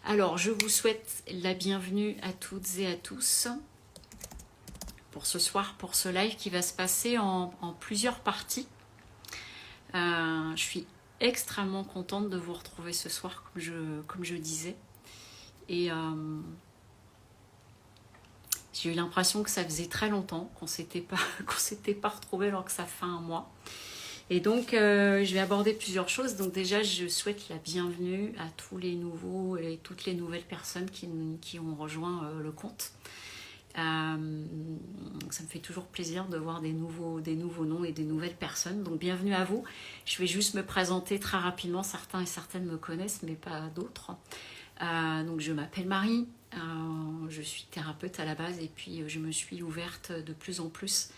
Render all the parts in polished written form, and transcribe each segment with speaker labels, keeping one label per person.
Speaker 1: Alors, je vous souhaite la bienvenue à toutes et à tous pour ce soir, pour ce live qui va se passer en plusieurs parties. Je suis extrêmement contente de vous retrouver ce soir, comme je disais. Et j'ai eu l'impression que ça faisait très longtemps qu'on s'était pas retrouvés alors que ça fait un mois. Et donc, je vais aborder plusieurs choses. Donc déjà, je souhaite la bienvenue à tous les nouveaux et toutes les nouvelles personnes qui ont rejoint le compte. Ça me fait toujours plaisir de voir des nouveaux noms et des nouvelles personnes. Donc, bienvenue à vous. Je vais juste me présenter très rapidement. Certains et certaines me connaissent, mais pas d'autres. Donc, je m'appelle Marie. Je suis thérapeute à la base et puis je me suis ouverte de plus en plus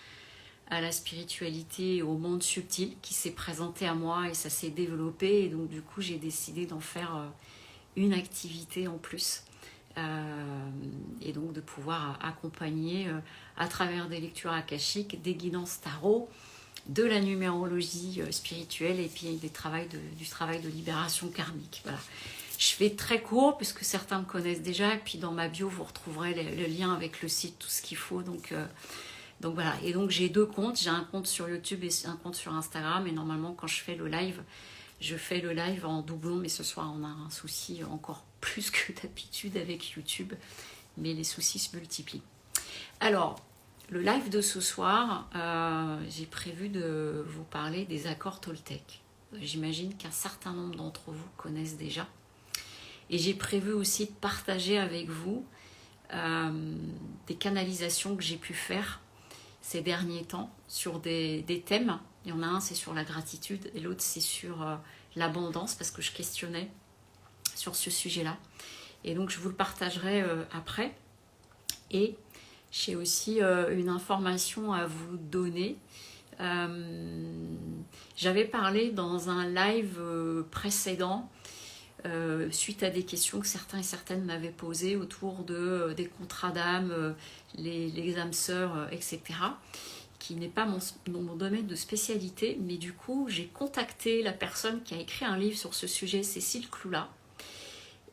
Speaker 1: à la spiritualité et au monde subtil qui s'est présenté à moi et ça s'est développé et donc du coup j'ai décidé d'en faire une activité en plus et donc de pouvoir accompagner à travers des lectures akashiques, des guidances tarot, de la numérologie spirituelle et puis du travail de libération karmique. Voilà. Je fais très court puisque certains me connaissent déjà et puis dans ma bio vous retrouverez le lien avec le site, tout ce qu'il faut. Donc voilà, et donc j'ai deux comptes, j'ai un compte sur YouTube et un compte sur Instagram et normalement quand je fais le live en doublon, mais ce soir on a un souci encore plus que d'habitude avec YouTube, mais les soucis se multiplient. Alors, le live de ce soir, j'ai prévu de vous parler des accords Toltec. J'imagine qu'un certain nombre d'entre vous connaissent déjà. Et j'ai prévu aussi de partager avec vous des canalisations que j'ai pu faire ces derniers temps sur des thèmes. Il y en a un, c'est sur la gratitude et l'autre, c'est sur l'abondance parce que je questionnais sur ce sujet-là. Et donc, je vous le partagerai après. Et j'ai aussi une information à vous donner. J'avais parlé dans un live précédent suite à des questions que certains et certaines m'avaient posées autour des contrats d'âme, les âmes sœurs, etc., qui n'est pas mon domaine de spécialité, mais du coup, j'ai contacté la personne qui a écrit un livre sur ce sujet, Cécile Cloula,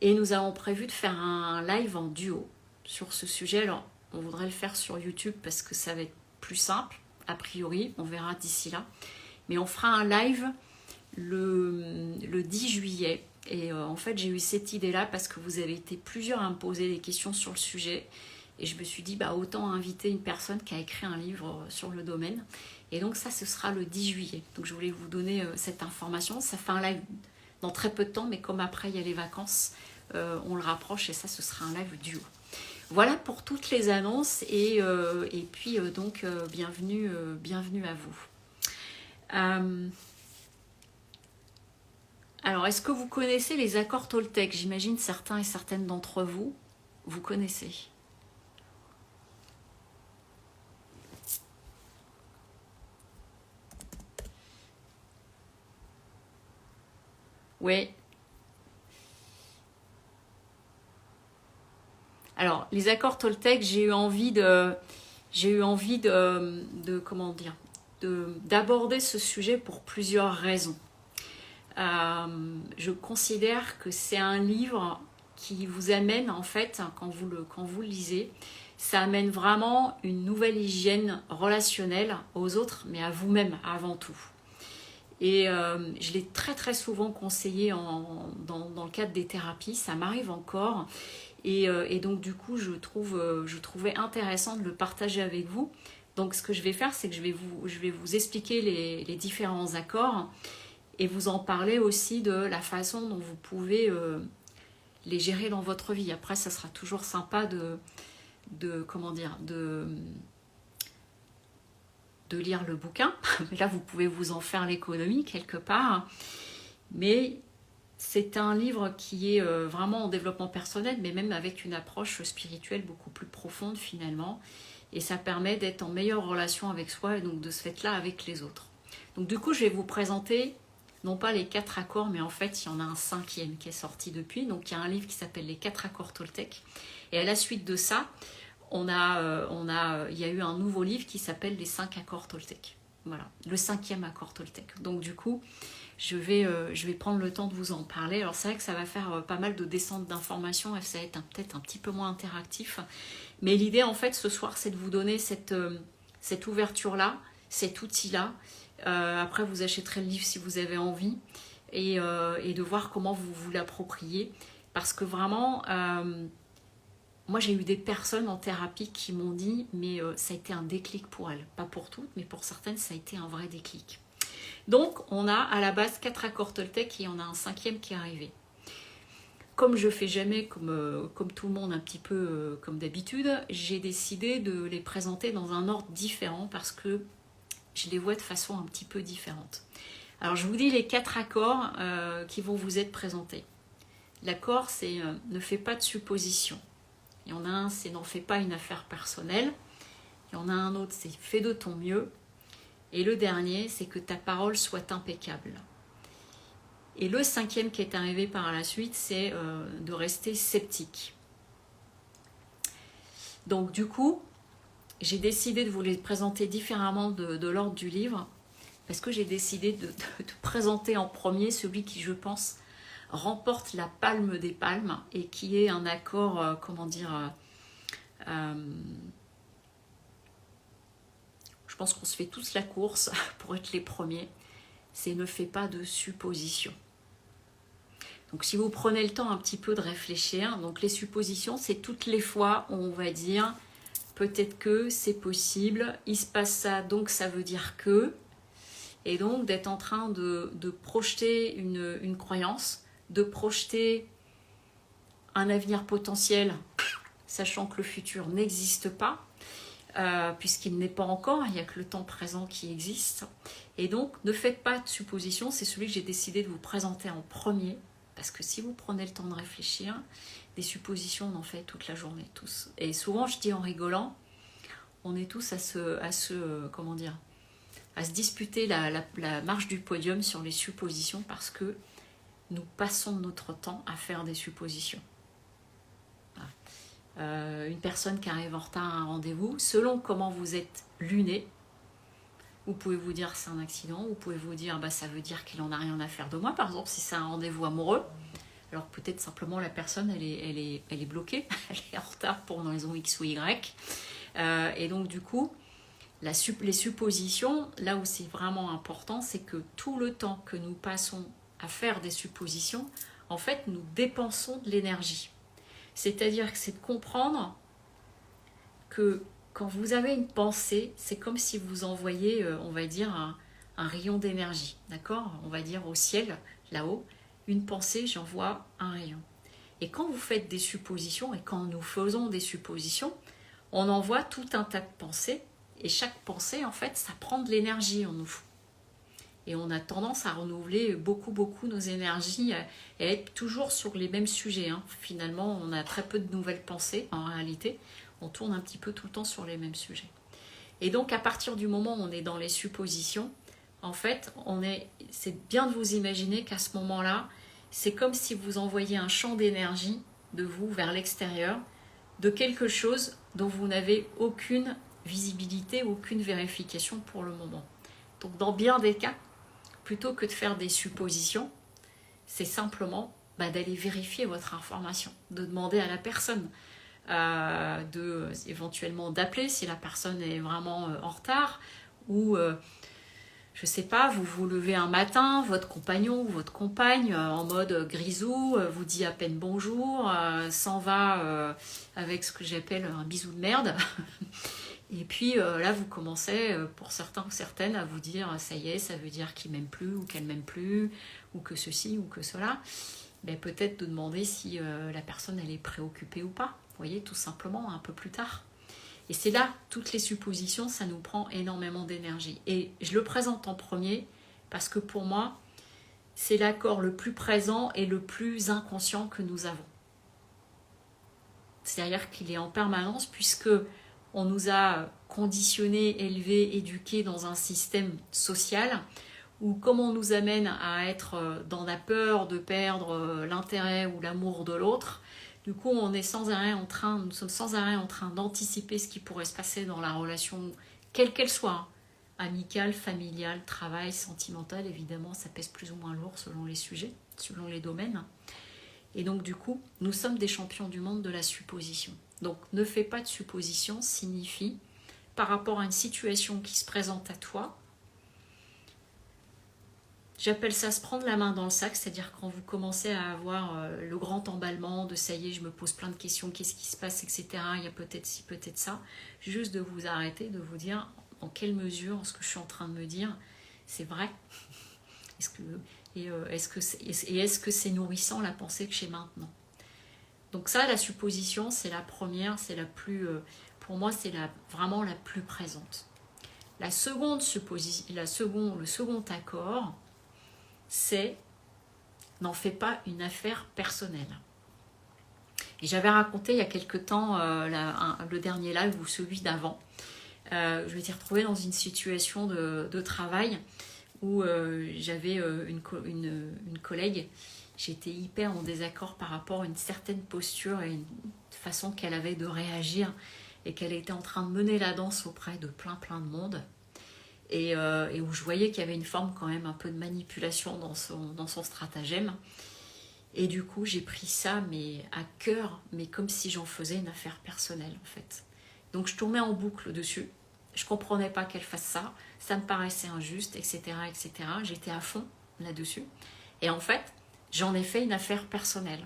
Speaker 1: et nous avons prévu de faire un live en duo sur ce sujet. Alors, on voudrait le faire sur YouTube parce que ça va être plus simple, a priori, on verra d'ici là, mais on fera un live le 10 juillet. Et en fait, j'ai eu cette idée-là parce que vous avez été plusieurs à me poser des questions sur le sujet. Et je me suis dit, autant inviter une personne qui a écrit un livre sur le domaine. Et donc ça, ce sera le 10 juillet. Donc je voulais vous donner cette information. Ça fait un live dans très peu de temps, mais comme après, il y a les vacances, on le rapproche et ça, ce sera un live duo. Voilà pour toutes les annonces. Et puis, donc, bienvenue à vous. Alors, est-ce que vous connaissez les accords Toltec? J'imagine certains et certaines d'entre vous, vous connaissez. Oui. Alors, les accords Toltec, j'ai eu envie de comment dire, d'aborder ce sujet pour plusieurs raisons. Je considère que c'est un livre qui vous amène, en fait, quand vous le lisez, ça amène vraiment une nouvelle hygiène relationnelle aux autres, mais à vous-même avant tout. Et je l'ai très très souvent conseillé dans le cadre des thérapies, ça m'arrive encore. Et donc du coup, je trouvais intéressant de le partager avec vous. Donc ce que je vais faire, c'est que je vais vous expliquer les différents accords et vous en parler aussi de la façon dont vous pouvez les gérer dans votre vie. Après, ça sera toujours sympa de lire le bouquin. Là, vous pouvez vous en faire l'économie quelque part. Mais c'est un livre qui est vraiment en développement personnel, mais même avec une approche spirituelle beaucoup plus profonde finalement. Et ça permet d'être en meilleure relation avec soi et donc de ce fait-là avec les autres. Donc du coup, je vais vous présenter non pas les 4 accords, mais en fait, il y en a un 5e qui est sorti depuis. Donc, il y a un livre qui s'appelle Les 4 accords Toltec. Et à la suite de ça, il y a eu un nouveau livre qui s'appelle Les 5 accords Toltec. Voilà, le 5e accord Toltec. Donc, du coup, je vais prendre le temps de vous en parler. Alors c'est vrai que ça va faire pas mal de descentes d'informations et ça va être peut-être un petit peu moins interactif. Mais l'idée en fait ce soir c'est de vous donner cette ouverture-là, cet outil-là. Après vous achèterez le livre si vous avez envie et de voir comment vous vous l'appropriez. Parce que vraiment, moi j'ai eu des personnes en thérapie qui m'ont dit mais ça a été un déclic pour elles. Pas pour toutes, mais pour certaines ça a été un vrai déclic. Donc on a à la base 4 accords Toltec et on a un 5e qui est arrivé. Comme je fais jamais comme tout le monde un petit peu comme d'habitude, j'ai décidé de les présenter dans un ordre différent parce que je les vois de façon un petit peu différente. Alors je vous dis les 4 accords qui vont vous être présentés. L'accord c'est ne fais pas de suppositions. Il y en a un c'est n'en fais pas une affaire personnelle. Il y en a un autre c'est fais de ton mieux. Et le dernier, c'est que ta parole soit impeccable. Et le 5e qui est arrivé par la suite, c'est de rester sceptique. Donc du coup, j'ai décidé de vous les présenter différemment de l'ordre du livre, parce que j'ai décidé de présenter en premier celui qui, je pense, remporte la palme des palmes, et qui est un accord, je pense qu'on se fait tous la course pour être les premiers, c'est ne fais pas de suppositions. Donc si vous prenez le temps un petit peu de réfléchir, donc les suppositions, c'est toutes les fois où on va dire peut-être que c'est possible, il se passe ça, donc ça veut dire que, et donc d'être en train de projeter une croyance, de projeter un avenir potentiel, sachant que le futur n'existe pas, puisqu'il n'est pas encore, il n'y a que le temps présent qui existe. Et donc, ne faites pas de suppositions, c'est celui que j'ai décidé de vous présenter en premier, parce que si vous prenez le temps de réfléchir, des suppositions, on en fait toute la journée, tous. Et souvent, je dis en rigolant, on est tous à se disputer la marche du podium sur les suppositions, parce que nous passons notre temps à faire des suppositions. Une personne qui arrive en retard à un rendez-vous, selon comment vous êtes luné, vous pouvez vous dire c'est un accident, vous pouvez vous dire ça veut dire qu'il en a rien à faire de moi, par exemple si c'est un rendez-vous amoureux, alors peut-être simplement la personne elle est bloquée, elle est en retard pour une raison X ou Y, et donc du coup les suppositions, là où c'est vraiment important, c'est que tout le temps que nous passons à faire des suppositions, en fait nous dépensons de l'énergie. C'est-à-dire que c'est de comprendre que quand vous avez une pensée, c'est comme si vous envoyiez, on va dire, un rayon d'énergie, d'accord ? On va dire au ciel, là-haut, une pensée, j'envoie un rayon. Et quand vous faites des suppositions, et quand nous faisons des suppositions, on envoie tout un tas de pensées, et chaque pensée, en fait, ça prend de l'énergie en nous. Et on a tendance à renouveler beaucoup nos énergies et être toujours sur les mêmes sujets. Finalement, on a très peu de nouvelles pensées. En réalité, on tourne un petit peu tout le temps sur les mêmes sujets. Et donc, à partir du moment où on est dans les suppositions, en fait, c'est bien de vous imaginer qu'à ce moment-là, c'est comme si vous envoyiez un champ d'énergie de vous vers l'extérieur, de quelque chose dont vous n'avez aucune visibilité, aucune vérification pour le moment. Donc, dans bien des cas, plutôt que de faire des suppositions, c'est simplement d'aller vérifier votre information, de demander à la personne, éventuellement d'appeler si la personne est vraiment en retard, ou je sais pas, vous vous levez un matin, votre compagnon ou votre compagne en mode grisou vous dit à peine bonjour, s'en va avec ce que j'appelle un bisou de merde. Et puis là, vous commencez, pour certains ou certaines, à vous dire ça y est, ça veut dire qu'il m'aime plus ou qu'elle m'aime plus, ou que ceci ou que cela. Mais peut-être de demander si la personne elle est préoccupée ou pas. Vous voyez, tout simplement, un peu plus tard. Et c'est là, toutes les suppositions, ça nous prend énormément d'énergie. Et je le présente en premier parce que pour moi, c'est l'accord le plus présent et le plus inconscient que nous avons. C'est-à-dire qu'il est en permanence puisque on nous a conditionnés, élevés, éduqués dans un système social où comme on nous amène à être dans la peur de perdre l'intérêt ou l'amour de l'autre, du coup nous sommes sans arrêt en train d'anticiper ce qui pourrait se passer dans la relation, quelle qu'elle soit. amical, familial, travail, sentimental, évidemment, ça pèse plus ou moins lourd selon les sujets, selon les domaines. Et donc du coup, nous sommes des champions du monde de la supposition. Donc ne fais pas de supposition signifie, par rapport à une situation qui se présente à toi, j'appelle ça se prendre la main dans le sac, c'est-à-dire quand vous commencez à avoir le grand emballement de ça y est, je me pose plein de questions, qu'est-ce qui se passe, etc. Il y a peut-être ci, peut-être ça. Juste de vous arrêter, de vous dire en quelle mesure ce que je suis en train de me dire, c'est vrai. Est-ce que c'est nourrissant la pensée que j'ai maintenant? Donc ça, la supposition, c'est la première, c'est la plus, pour moi, c'est vraiment la plus présente. Le second accord, c'est n'en fais pas une affaire personnelle. Et j'avais raconté il y a quelque temps le dernier live ou celui d'avant. Je m'étais retrouvée dans une situation de travail où j'avais une collègue. J'étais hyper en désaccord par rapport à une certaine posture et une façon qu'elle avait de réagir et qu'elle était en train de mener la danse auprès de plein de monde. Et où je voyais qu'il y avait une forme quand même un peu de manipulation dans son stratagème. Et du coup, j'ai pris ça mais à cœur, mais comme si j'en faisais une affaire personnelle en fait. Donc je tournais en boucle dessus. Je comprenais pas qu'elle fasse ça. Ça me paraissait injuste, etc., etc. J'étais à fond là-dessus. Et en fait, j'en ai fait une affaire personnelle.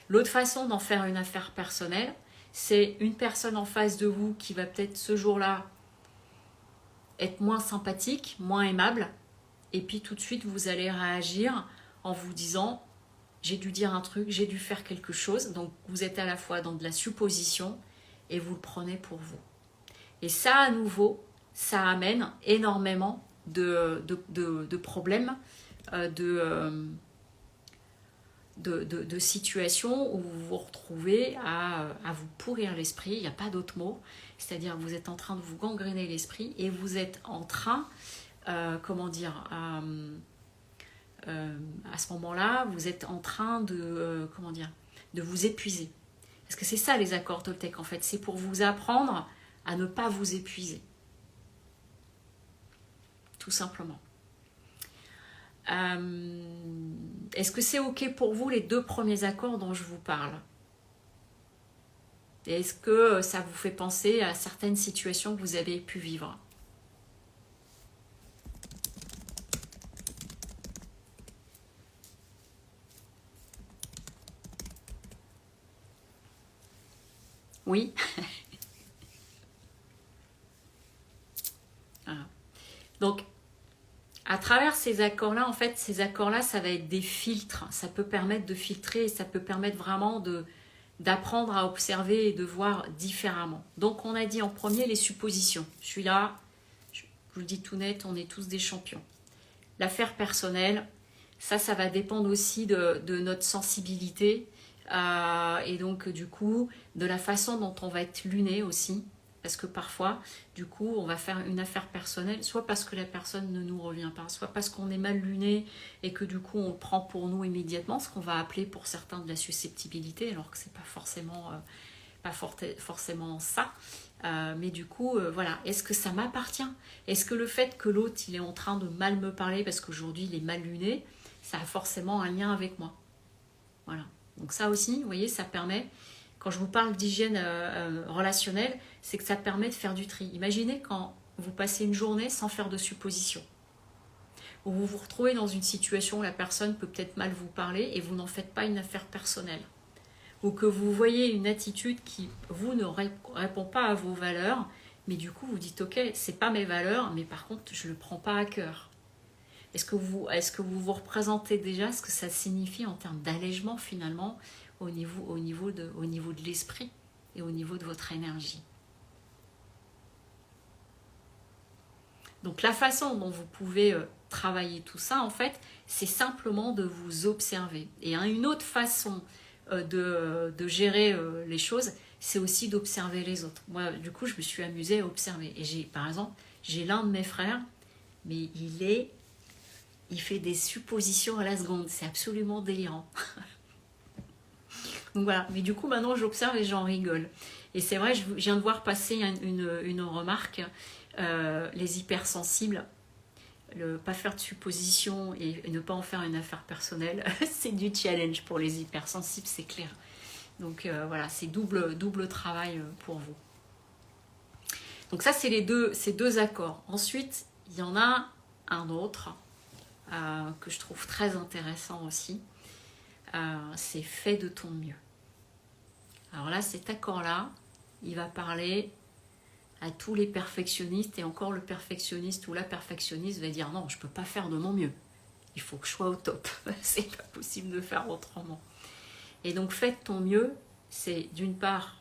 Speaker 1: L'autre façon d'en faire une affaire personnelle, c'est une personne en face de vous qui va peut-être ce jour-là être moins sympathique, moins aimable, et puis tout de suite vous allez réagir en vous disant j'ai dû dire un truc, j'ai dû faire quelque chose. Donc vous êtes à la fois dans de la supposition et vous le prenez pour vous. Et ça à nouveau, ça amène énormément de problèmes, de situations où vous vous retrouvez à vous pourrir l'esprit, il n'y a pas d'autre mot, c'est-à-dire que vous êtes en train de vous gangréner l'esprit et vous êtes en train, à ce moment-là, vous êtes en train de vous épuiser. Parce que c'est ça les accords Toltec en fait, c'est pour vous apprendre à ne pas vous épuiser. Tout simplement. Est-ce que c'est ok pour vous les 2 premiers accords dont je vous parle? Est-ce que ça vous fait penser à certaines situations que vous avez pu vivre? Oui. Voilà. Donc, à travers ces accords-là, en fait, ces accords-là, ça va être des filtres. Ça peut permettre de filtrer et ça peut permettre vraiment d'apprendre à observer et de voir différemment. Donc, on a dit en premier les suppositions. Je suis là, je vous le dis tout net, on est tous des champions. L'affaire personnelle, ça va dépendre aussi de notre sensibilité et donc, du coup, de la façon dont on va être luné aussi. Parce que parfois, du coup, on va faire une affaire personnelle, soit parce que la personne ne nous revient pas, soit parce qu'on est mal luné et que du coup, on le prend pour nous immédiatement, ce qu'on va appeler pour certains de la susceptibilité, alors que c'est pas forcément ça. Mais du coup, voilà, est-ce que ça m'appartient? Est-ce que le fait que l'autre, il est en train de mal me parler parce qu'aujourd'hui, il est mal luné, ça a forcément un lien avec moi? Voilà. Donc ça aussi, vous voyez, ça permet... Quand je vous parle d'hygiène relationnelle, c'est que ça permet de faire du tri. Imaginez quand vous passez une journée sans faire de suppositions. Ou vous vous retrouvez dans une situation où la personne peut peut-être mal vous parler et vous n'en faites pas une affaire personnelle. Ou que vous voyez une attitude qui, vous, ne répond pas à vos valeurs, mais du coup vous dites ok, c'est pas mes valeurs, mais par contre je le prends pas à cœur. Est-ce que vous vous représentez déjà ce que ça signifie en termes d'allègement finalement au niveau de l'esprit et au niveau de votre énergie? Donc la façon dont vous pouvez travailler tout ça, en fait, c'est simplement de vous observer. Et une autre façon de gérer les choses, c'est aussi d'observer les autres. Moi, du coup, je me suis amusée à observer. Et par exemple, j'ai l'un de mes frères, mais il fait des suppositions à la seconde. C'est absolument délirant. Donc voilà, mais du coup maintenant j'observe et j'en rigole. Et c'est vrai, je viens de voir passer une remarque Les hypersensibles, pas faire de suppositions et ne pas en faire une affaire personnelle, c'est du challenge pour les hypersensibles, c'est clair. Donc voilà, c'est double travail pour vous. Donc ça, c'est ces deux accords. Ensuite, il y en a un autre que je trouve très intéressant aussi. C'est fait de ton mieux. Alors là, cet accord-là, il va parler à tous les perfectionnistes, et encore le perfectionniste ou la perfectionniste va dire non, je ne peux pas faire de mon mieux. Il faut que je sois au top. C'est pas possible de faire autrement. Et donc, fais de ton mieux, c'est d'une part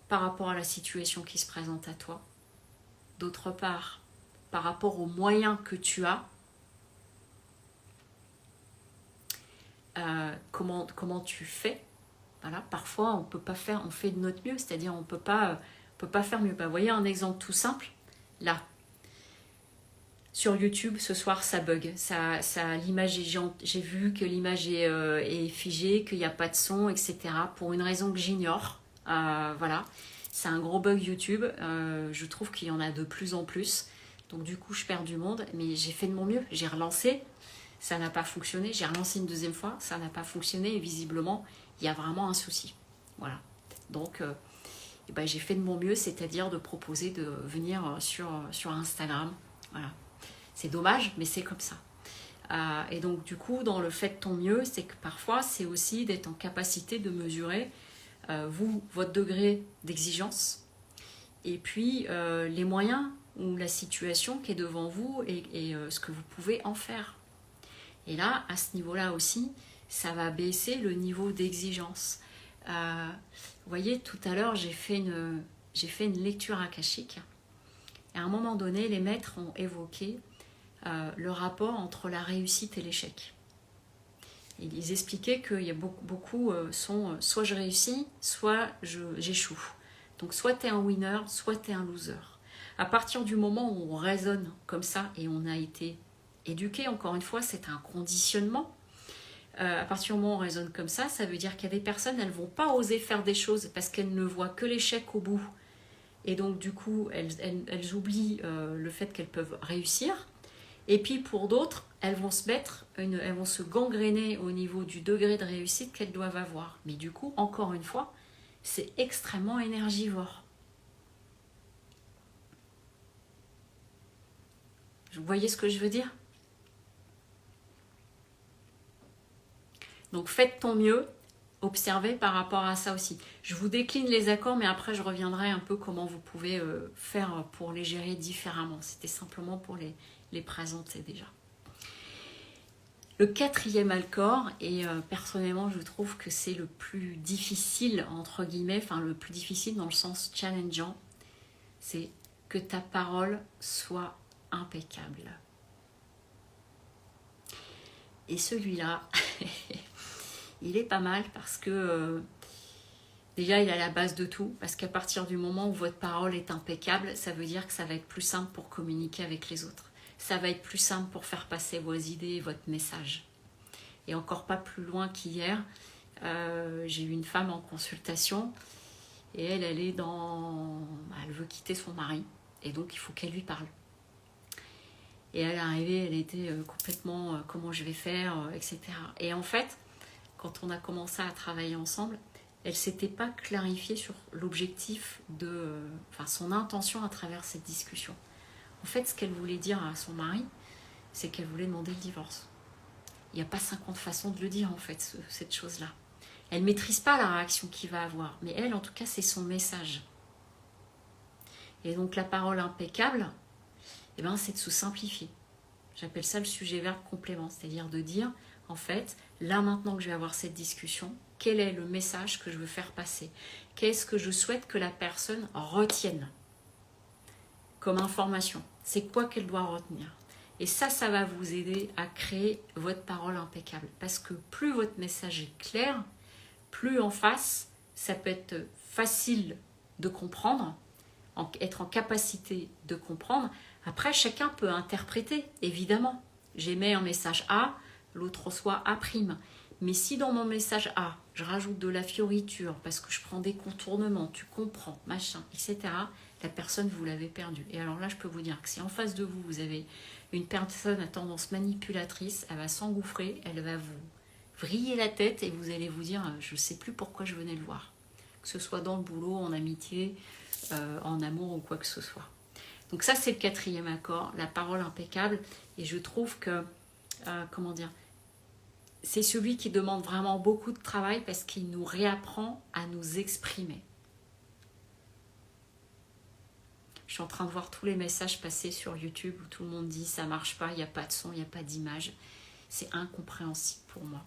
Speaker 1: par rapport à la situation qui se présente à toi, d'autre part par rapport aux moyens que tu as, comment tu fais. Voilà, parfois on peut pas faire, on fait de notre mieux, c'est-à-dire on peut pas faire mieux. Vous voyez un exemple tout simple, là, sur YouTube ce soir ça bug, l'image j'ai vu que l'image est figée, qu'il n'y a pas de son, etc. Pour une raison que j'ignore. Voilà, c'est un gros bug YouTube. Je trouve qu'il y en a de plus en plus. Donc du coup je perds du monde, mais j'ai fait de mon mieux, j'ai relancé, ça n'a pas fonctionné, j'ai relancé une deuxième fois, ça n'a pas fonctionné et visiblement il y a vraiment un souci. Voilà, donc j'ai fait de mon mieux, c'est-à-dire de proposer de venir sur Instagram. Voilà, c'est dommage, mais c'est comme ça. Et donc du coup, dans le fait de ton mieux, c'est que parfois c'est aussi d'être en capacité de mesurer votre degré d'exigence et puis les moyens ou la situation qui est devant vous et ce que vous pouvez en faire. Et là, à ce niveau-là aussi, ça va baisser le niveau d'exigence. Vous voyez, tout à l'heure, j'ai fait une lecture akashique. Et à un moment donné, les maîtres ont évoqué le rapport entre la réussite et l'échec. Ils expliquaient qu'il y a beaucoup sont soit je réussis, soit j'échoue. Donc soit tu es un winner, soit tu es un loser. À partir du moment où on raisonne comme ça et on a été éduqué, encore une fois, c'est un conditionnement. À partir du moment où on raisonne comme ça veut dire qu'il y a des personnes, elles ne vont pas oser faire des choses parce qu'elles ne voient que l'échec au bout. Et donc du coup, elles oublient le fait qu'elles peuvent réussir. Et puis pour d'autres, elles vont se gangréner au niveau du degré de réussite qu'elles doivent avoir. Mais du coup, encore une fois, c'est extrêmement énergivore. Vous voyez ce que je veux dire? Donc faites ton mieux, observez par rapport à ça aussi. Je vous décline les accords, mais après je reviendrai un peu comment vous pouvez faire pour les gérer différemment. C'était simplement pour les présenter déjà. Le 4e accord, et personnellement je trouve que c'est le plus difficile, entre guillemets, enfin le plus difficile dans le sens challengeant, c'est que ta parole soit impeccable. Et celui-là, il est pas mal parce que déjà il est à la base de tout, parce qu'à partir du moment où votre parole est impeccable, ça veut dire que ça va être plus simple pour communiquer avec les autres. Ça va être plus simple pour faire passer vos idées et votre message. Et encore pas plus loin qu'hier, j'ai eu une femme en consultation et elle est elle veut quitter son mari et donc il faut qu'elle lui parle. Et elle est arrivée, elle était complètement comment je vais faire, etc. Et en fait, quand on a commencé à travailler ensemble, elle ne s'était pas clarifiée sur l'objectif son intention à travers cette discussion. En fait, ce qu'elle voulait dire à son mari, c'est qu'elle voulait demander le divorce. Il n'y a pas 50 façons de le dire, en fait, cette chose-là. Elle ne maîtrise pas la réaction qu'il va avoir, mais elle, en tout cas, c'est son message. Et donc, la parole impeccable, c'est de se simplifier. J'appelle ça le sujet-verbe complément, c'est-à-dire de dire, en fait, là, maintenant que je vais avoir cette discussion, quel est le message que je veux faire passer? Qu'est-ce que je souhaite que la personne retienne comme information? C'est quoi qu'elle doit retenir? Et ça va vous aider à créer votre parole impeccable. Parce que plus votre message est clair, plus en face, ça peut être facile de comprendre, être en capacité de comprendre. Après, chacun peut interpréter, évidemment. J'émets un message A, l'autre reçoit A'. Mais si dans mon message A, je rajoute de la fioriture, parce que je prends des contournements, tu comprends, machin, etc., la personne, vous l'avez perdue. Et alors là, je peux vous dire que si en face de vous, vous avez une personne à tendance manipulatrice, elle va s'engouffrer, elle va vous vriller la tête et vous allez vous dire, je ne sais plus pourquoi je venais le voir. Que ce soit dans le boulot, en amitié, en amour ou quoi que ce soit. Donc ça, c'est le 4e accord, la parole impeccable. Et je trouve que, comment dire, c'est celui qui demande vraiment beaucoup de travail parce qu'il nous réapprend à nous exprimer. Je suis en train de voir tous les messages passer sur YouTube où tout le monde dit ça marche pas, il n'y a pas de son, il n'y a pas d'image. C'est incompréhensible pour moi.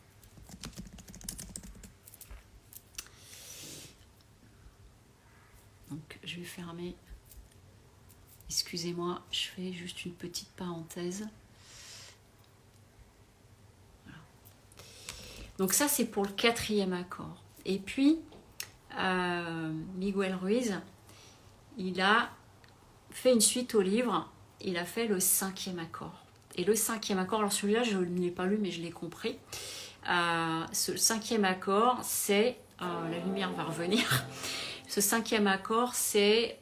Speaker 1: Donc je vais fermer. Excusez-moi, je fais juste une petite parenthèse. Voilà. Donc ça c'est pour le 4e accord. Et puis Miguel Ruiz, il a fait une suite au livre, il a fait le 5e accord. Et le 5e accord, alors celui-là je ne l'ai pas lu mais je l'ai compris. Ce 5e accord, c'est, la lumière va revenir, ce 5e accord, c'est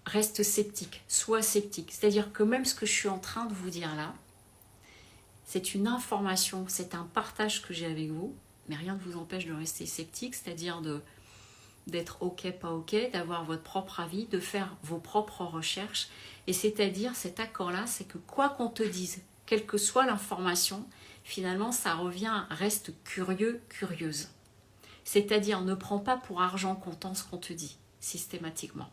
Speaker 1: reste sceptique, sois sceptique. C'est-à-dire que même ce que je suis en train de vous dire là, c'est une information, c'est un partage que j'ai avec vous, mais rien ne vous empêche de rester sceptique, c'est-à-dire d'être ok, pas ok, d'avoir votre propre avis, de faire vos propres recherches. Et c'est-à-dire, cet accord-là, c'est que quoi qu'on te dise, quelle que soit l'information, finalement, ça revient, reste curieux, curieuse. C'est-à-dire, ne prends pas pour argent comptant ce qu'on te dit, systématiquement.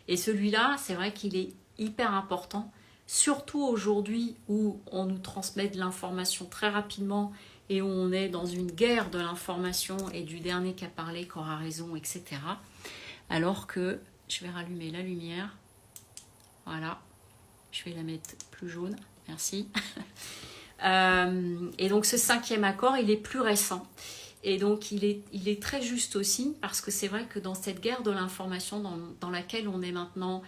Speaker 1: Et celui-là, c'est vrai qu'il est hyper important, surtout aujourd'hui où on nous transmet de l'information très rapidement et où on est dans une guerre de l'information et du dernier qui a parlé, qui aura raison, etc. Alors que, je vais rallumer la lumière, voilà, je vais la mettre plus jaune, merci. Et donc ce 5e accord, il est plus récent. Et donc il est très juste aussi, parce que c'est vrai que dans cette guerre de l'information dans laquelle on est maintenant,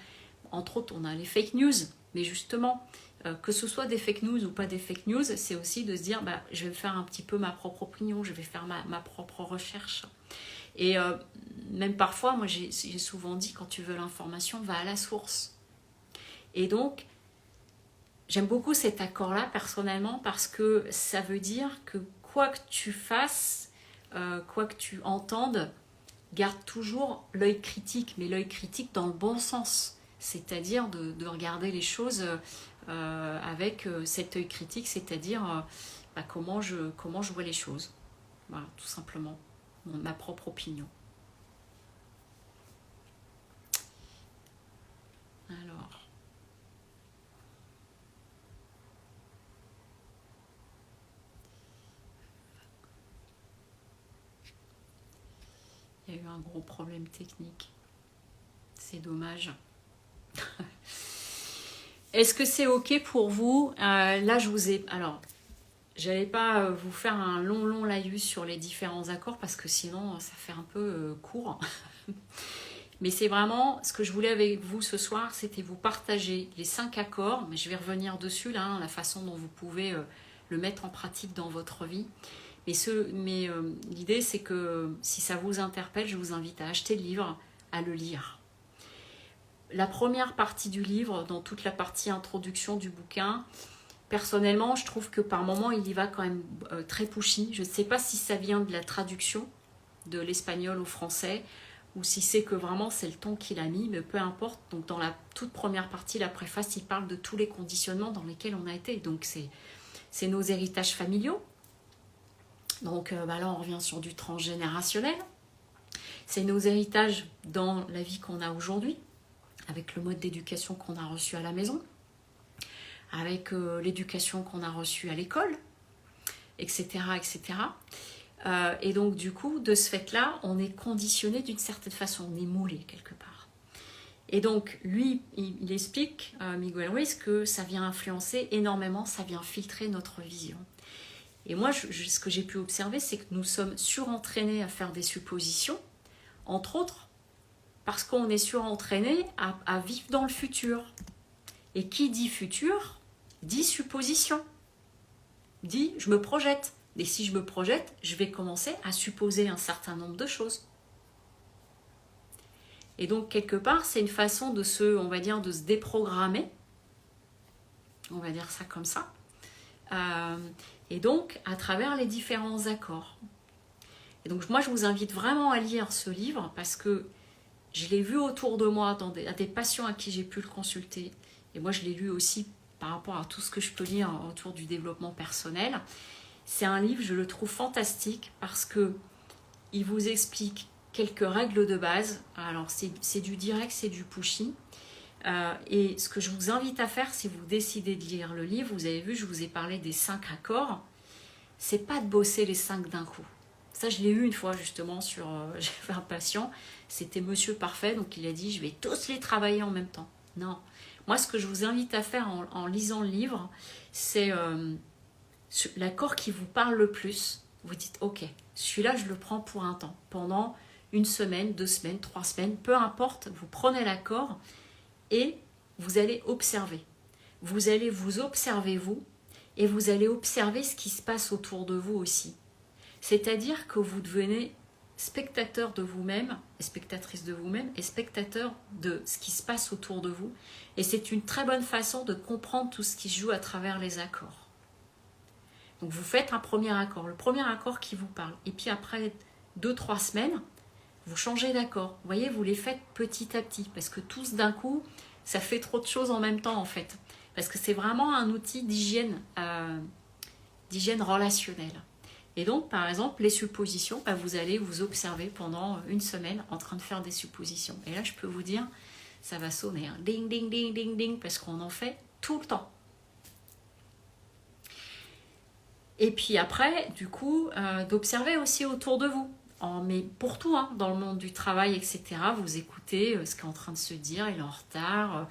Speaker 1: entre autres on a les fake news, mais justement, que ce soit des fake news ou pas des fake news, c'est aussi de se dire, bah, je vais faire un petit peu ma propre opinion, je vais faire ma propre recherche. Et même parfois, moi j'ai souvent dit, quand tu veux l'information, va à la source. Et donc, j'aime beaucoup cet accord-là personnellement, parce que ça veut dire que quoi que tu fasses, quoi que tu entendes, garde toujours l'œil critique, mais l'œil critique dans le bon sens. C'est-à-dire de regarder les choses avec cet œil critique, c'est-à-dire comment je vois les choses. Voilà, tout simplement. Ma propre opinion. Alors. Il y a eu un gros problème technique. C'est dommage. Est-ce que c'est ok pour vous? Là, je vous ai... Alors, j'allais pas vous faire un long laïus sur les différents accords parce que sinon, ça fait un peu court. Mais c'est vraiment, ce que je voulais avec vous ce soir, c'était vous partager les 5 accords. Mais je vais revenir dessus, là, la façon dont vous pouvez le mettre en pratique dans votre vie. Mais l'idée, c'est que si ça vous interpelle, je vous invite à acheter le livre, à le lire. La première partie du livre, dans toute la partie introduction du bouquin, personnellement, je trouve que par moments, il y va quand même très pushy. Je ne sais pas si ça vient de la traduction de l'espagnol au français ou si c'est que vraiment c'est le ton qu'il a mis, mais peu importe. Donc dans la toute première partie, la préface, il parle de tous les conditionnements dans lesquels on a été. Donc c'est nos héritages familiaux. Donc là, on revient sur du transgénérationnel. C'est nos héritages dans la vie qu'on a aujourd'hui, avec le mode d'éducation qu'on a reçu à la maison, avec l'éducation qu'on a reçue à l'école, etc. etc. Et donc, du coup, de ce fait-là, on est conditionné d'une certaine façon, on est moulé quelque part. Et donc, lui, il explique, Miguel Ruiz, que ça vient influencer énormément, ça vient filtrer notre vision. Et moi, ce que j'ai pu observer, c'est que nous sommes surentraînés à faire des suppositions, entre autres, parce qu'on est surentraîné à vivre dans le futur. Et qui dit futur, dit supposition, dit je me projette. Et si je me projette, je vais commencer à supposer un certain nombre de choses. Et donc, quelque part, c'est une façon de on va dire, de se déprogrammer. On va dire ça comme ça. Et donc, à travers les différents accords. Et donc, moi, je vous invite vraiment à lire ce livre parce que je l'ai vu autour de moi à des patients à qui j'ai pu le consulter. Et moi, je l'ai lu aussi par rapport à tout ce que je peux lire autour du développement personnel. C'est un livre, je le trouve fantastique parce que il vous explique quelques règles de base. Alors, c'est du direct, c'est du pushy. Et ce que je vous invite à faire, si vous décidez de lire le livre, vous avez vu, je vous ai parlé des 5 accords. C'est pas de bosser les 5 d'un coup. Ça, je l'ai eu une fois justement sur... J'avais un patient, c'était Monsieur Parfait, donc il a dit, je vais tous les travailler en même temps. Non. Moi, ce que je vous invite à faire en lisant le livre, c'est l'accord qui vous parle le plus. Vous dites, ok, celui-là, je le prends pour un temps. Pendant 1 semaine, 2 semaines, 3 semaines, peu importe, vous prenez l'accord et vous allez observer. Vous allez vous observer vous et vous allez observer ce qui se passe autour de vous aussi. C'est-à-dire que vous devenez spectateur de vous-même, et spectatrice de vous-même, et spectateur de ce qui se passe autour de vous. Et c'est une très bonne façon de comprendre tout ce qui se joue à travers les accords. Donc vous faites un premier accord, le premier accord qui vous parle. Et puis après 2-3 semaines, vous changez d'accord. Vous voyez, vous les faites petit à petit, parce que tous d'un coup, ça fait trop de choses en même temps en fait. Parce que c'est vraiment un outil d'hygiène relationnelle. Et donc, par exemple, les suppositions, vous allez vous observer pendant 1 semaine en train de faire des suppositions. Et là, je peux vous dire, ça va sonner, hein. Ding, ding, ding, ding, ding, parce qu'on en fait tout le temps. Et puis après, du coup, d'observer aussi autour de vous. Mais pour tout, hein, dans le monde du travail, etc., vous écoutez ce qui est en train de se dire, il est en retard,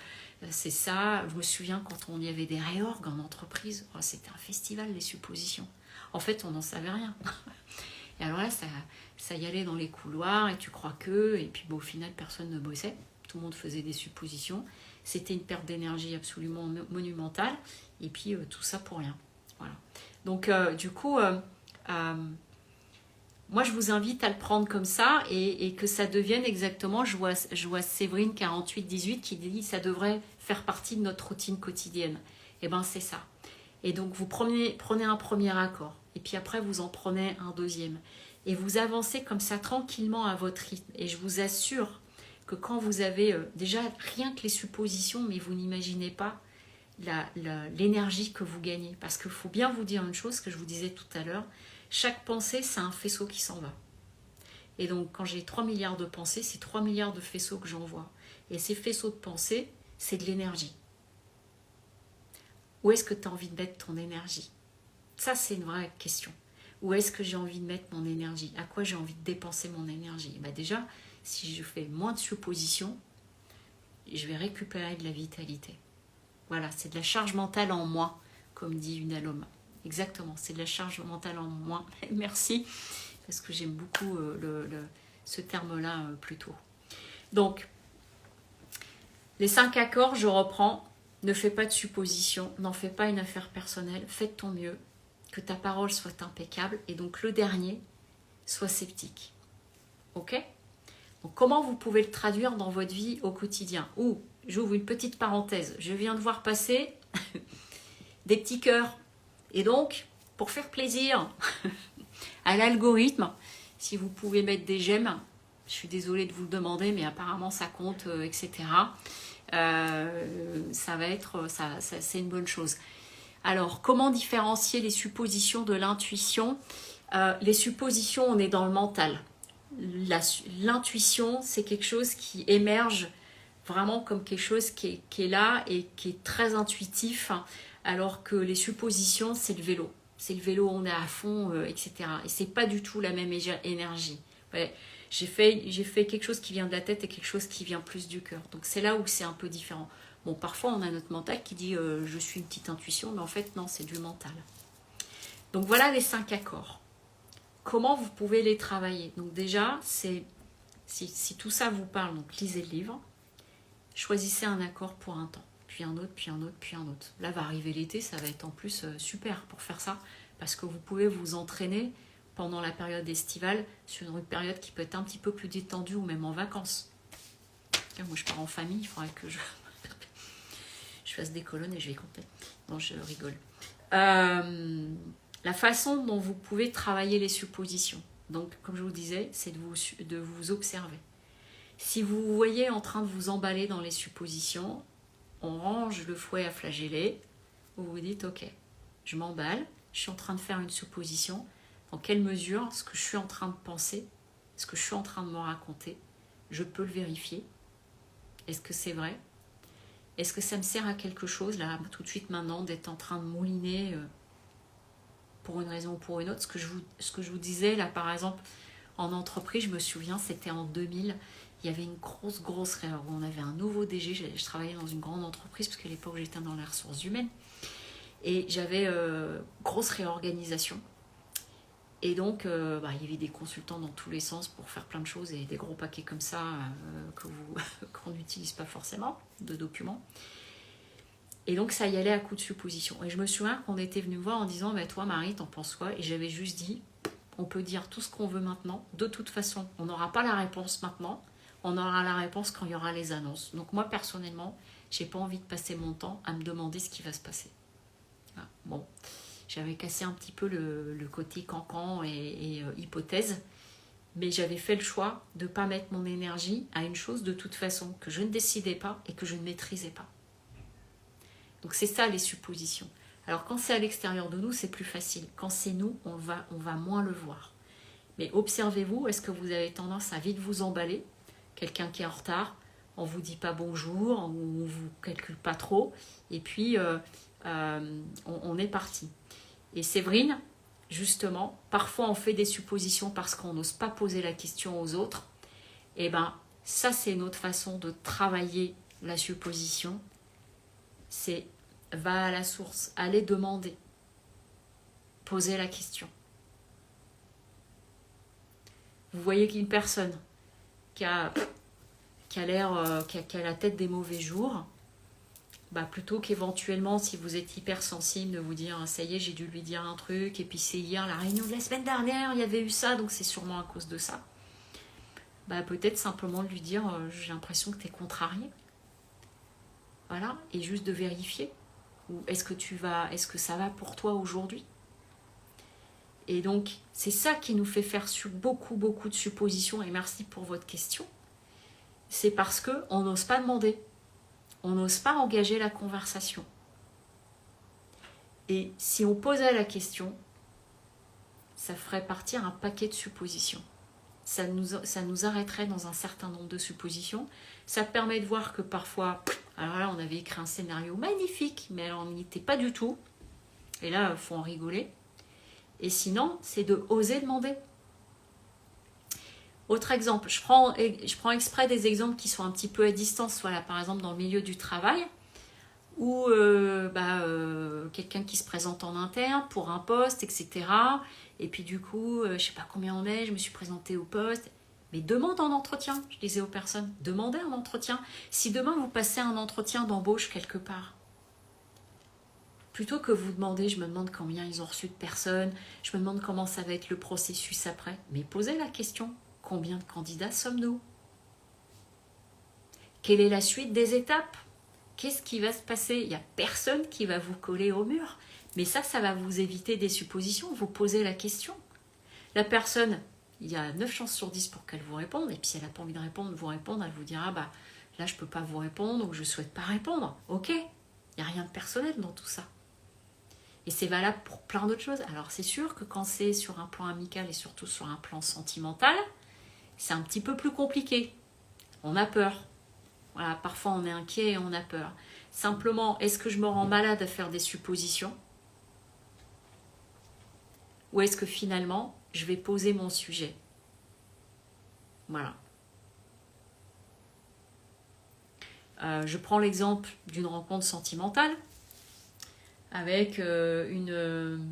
Speaker 1: c'est ça. Je me souviens quand on y avait des réorgs en entreprise, c'était un festival, les suppositions. En fait, on n'en savait rien. Et alors là, ça y allait dans les couloirs, et tu crois que... Et puis, au final, personne ne bossait. Tout le monde faisait des suppositions. C'était une perte d'énergie absolument monumentale. Et puis, tout ça pour rien. Voilà. Donc, du coup, moi, je vous invite à le prendre comme ça et que ça devienne exactement... Je vois Séverine 48-18 qui dit « ça devrait faire partie de notre routine quotidienne ». Eh bien, c'est ça. Et donc, vous prenez un premier accord. Et puis après, vous en prenez un deuxième. Et vous avancez comme ça tranquillement à votre rythme. Et je vous assure que quand vous avez déjà rien que les suppositions, mais vous n'imaginez pas l'énergie que vous gagnez. Parce qu'il faut bien vous dire une chose que je vous disais tout à l'heure. Chaque pensée, c'est un faisceau qui s'en va. Et donc, quand j'ai 3 milliards de pensées, c'est 3 milliards de faisceaux que j'envoie. Et ces faisceaux de pensées, c'est de l'énergie. Où est-ce que tu as envie de mettre ton énergie? Ça, c'est une vraie question. Où est-ce que j'ai envie de mettre mon énergie? À quoi j'ai envie de dépenser mon énergie? Déjà, si je fais moins de suppositions, je vais récupérer de la vitalité. Voilà, c'est de la charge mentale en moins, comme dit une Aloma. Exactement, c'est de la charge mentale en moins. Merci, parce que j'aime beaucoup ce terme-là plutôt. Donc, les 5 accords, je reprends. Ne fais pas de suppositions, n'en fais pas une affaire personnelle, fais de ton mieux, que ta parole soit impeccable. Et donc le dernier, sois sceptique. Ok? Donc comment vous pouvez le traduire dans votre vie au quotidien? Ou, j'ouvre une petite parenthèse, je viens de voir passer des petits cœurs. Et donc, pour faire plaisir à l'algorithme, si vous pouvez mettre des j'aime, je suis désolée de vous le demander, mais apparemment ça compte, etc. Ça va être, c'est une bonne chose. Alors, comment différencier les suppositions de l'intuition? Les suppositions, on est dans le mental. L'intuition, c'est quelque chose qui émerge vraiment comme quelque chose qui est là et qui est très intuitif, alors que les suppositions, c'est le vélo. C'est le vélo, on est à fond, etc. Et c'est pas du tout la même énergie. Ouais. J'ai fait quelque chose qui vient de la tête et quelque chose qui vient plus du cœur. Donc c'est là où c'est un peu différent. Bon, parfois on a notre mental qui dit je suis une petite intuition, mais en fait non, c'est du mental. Donc voilà les 5 accords. Comment vous pouvez les travailler? Donc déjà, si tout ça vous parle, donc lisez le livre, choisissez un accord pour un temps, puis un autre, puis un autre, puis un autre. Là va arriver l'été, ça va être en plus super pour faire ça, parce que vous pouvez vous entraîner pendant la période estivale sur une période qui peut être un petit peu plus détendue ou même en vacances. Tiens, moi je pars en famille, il faudrait que je fasse des colonnes et je vais compter. Non, je rigole. La façon dont vous pouvez travailler les suppositions. Donc, comme je vous disais, c'est de vous observer. Si vous vous voyez en train de vous emballer dans les suppositions, on range le fouet à flageller, vous vous dites, ok, je m'emballe, je suis en train de faire une supposition, dans quelle mesure ce que je suis en train de penser, ce que je suis en train de me raconter, je peux le vérifier. Est-ce que c'est vrai? Est-ce que ça me sert à quelque chose, là, tout de suite maintenant, d'être en train de mouliner pour une raison ou pour une autre? Ce que je vous disais, là, par exemple, en entreprise, je me souviens, c'était en 2000, il y avait une grosse réorg. On avait un nouveau DG, je travaillais dans une grande entreprise, parce qu'à l'époque, j'étais dans les ressources humaines. Et j'avais grosse réorganisation. Et donc, il y avait des consultants dans tous les sens pour faire plein de choses et des gros paquets comme ça qu'on n'utilise pas forcément, de documents. Et donc, ça y allait à coup de supposition. Et je me souviens qu'on était venu me voir en disant, toi, Marie, t'en penses quoi? Et j'avais juste dit, on peut dire tout ce qu'on veut maintenant. De toute façon, on n'aura pas la réponse maintenant. On aura la réponse quand il y aura les annonces. Donc moi, personnellement, j'ai pas envie de passer mon temps à me demander ce qui va se passer. Ah, bon, j'avais cassé un petit peu le côté cancan et hypothèse, mais j'avais fait le choix de ne pas mettre mon énergie à une chose de toute façon que je ne décidais pas et que je ne maîtrisais pas. Donc c'est ça les suppositions. Alors quand c'est à l'extérieur de nous, c'est plus facile. Quand c'est nous, on va moins le voir. Mais observez-vous, est-ce que vous avez tendance à vite vous emballer? Quelqu'un qui est en retard, on ne vous dit pas bonjour, on ne vous calcule pas trop, et puis on est parti. Et Séverine, justement, parfois on fait des suppositions parce qu'on n'ose pas poser la question aux autres. Et bien, ça c'est une autre façon de travailler la supposition. C'est va à la source, allez demander, poser la question. Vous voyez qu'une personne qui a l'air, qui a la tête des mauvais jours, plutôt qu'éventuellement, si vous êtes hypersensible, de vous dire ça y est, j'ai dû lui dire un truc, et puis c'est hier, la réunion de la semaine dernière, il y avait eu ça, donc c'est sûrement à cause de ça. Peut-être simplement de lui dire j'ai l'impression que tu es contrarié. Voilà, et juste de vérifier. Ou est-ce que ça va pour toi aujourd'hui? Et donc, c'est ça qui nous fait faire beaucoup de suppositions, et merci pour votre question. C'est parce qu'on n'ose pas demander. On n'ose pas engager la conversation. Et si on posait la question, ça ferait partir un paquet de suppositions. Ça nous arrêterait dans un certain nombre de suppositions. Ça permet de voir que parfois, alors là, on avait écrit un scénario magnifique, mais alors on n'y était pas du tout. Et là, il faut en rigoler. Et sinon, c'est de oser demander. Autre exemple, je prends exprès des exemples qui sont un petit peu à distance, voilà, par exemple dans le milieu du travail, ou quelqu'un qui se présente en interne pour un poste, etc. Et puis du coup, je ne sais pas combien on est, je me suis présentée au poste. Mais demande en entretien, je disais aux personnes, demandez un entretien. Si demain vous passez un entretien d'embauche quelque part, plutôt que vous demandez, je me demande combien ils ont reçu de personnes, je me demande comment ça va être le processus après, mais posez la question. Combien de candidats sommes-nous? Quelle est la suite des étapes? Qu'est-ce qui va se passer? Il n'y a personne qui va vous coller au mur. Mais ça va vous éviter des suppositions. Vous posez la question. La personne, il y a 9 chances sur 10 pour qu'elle vous réponde. Et puis si elle n'a pas envie de vous répondre, elle vous dira, là je ne peux pas vous répondre ou je ne souhaite pas répondre. Ok, il n'y a rien de personnel dans tout ça. Et c'est valable pour plein d'autres choses. Alors c'est sûr que quand c'est sur un plan amical et surtout sur un plan sentimental, c'est un petit peu plus compliqué. On a peur. Voilà, parfois on est inquiet et on a peur. Simplement, est-ce que je me rends malade à faire des suppositions? Ou est-ce que finalement, je vais poser mon sujet? Voilà. Je prends l'exemple d'une rencontre sentimentale avec une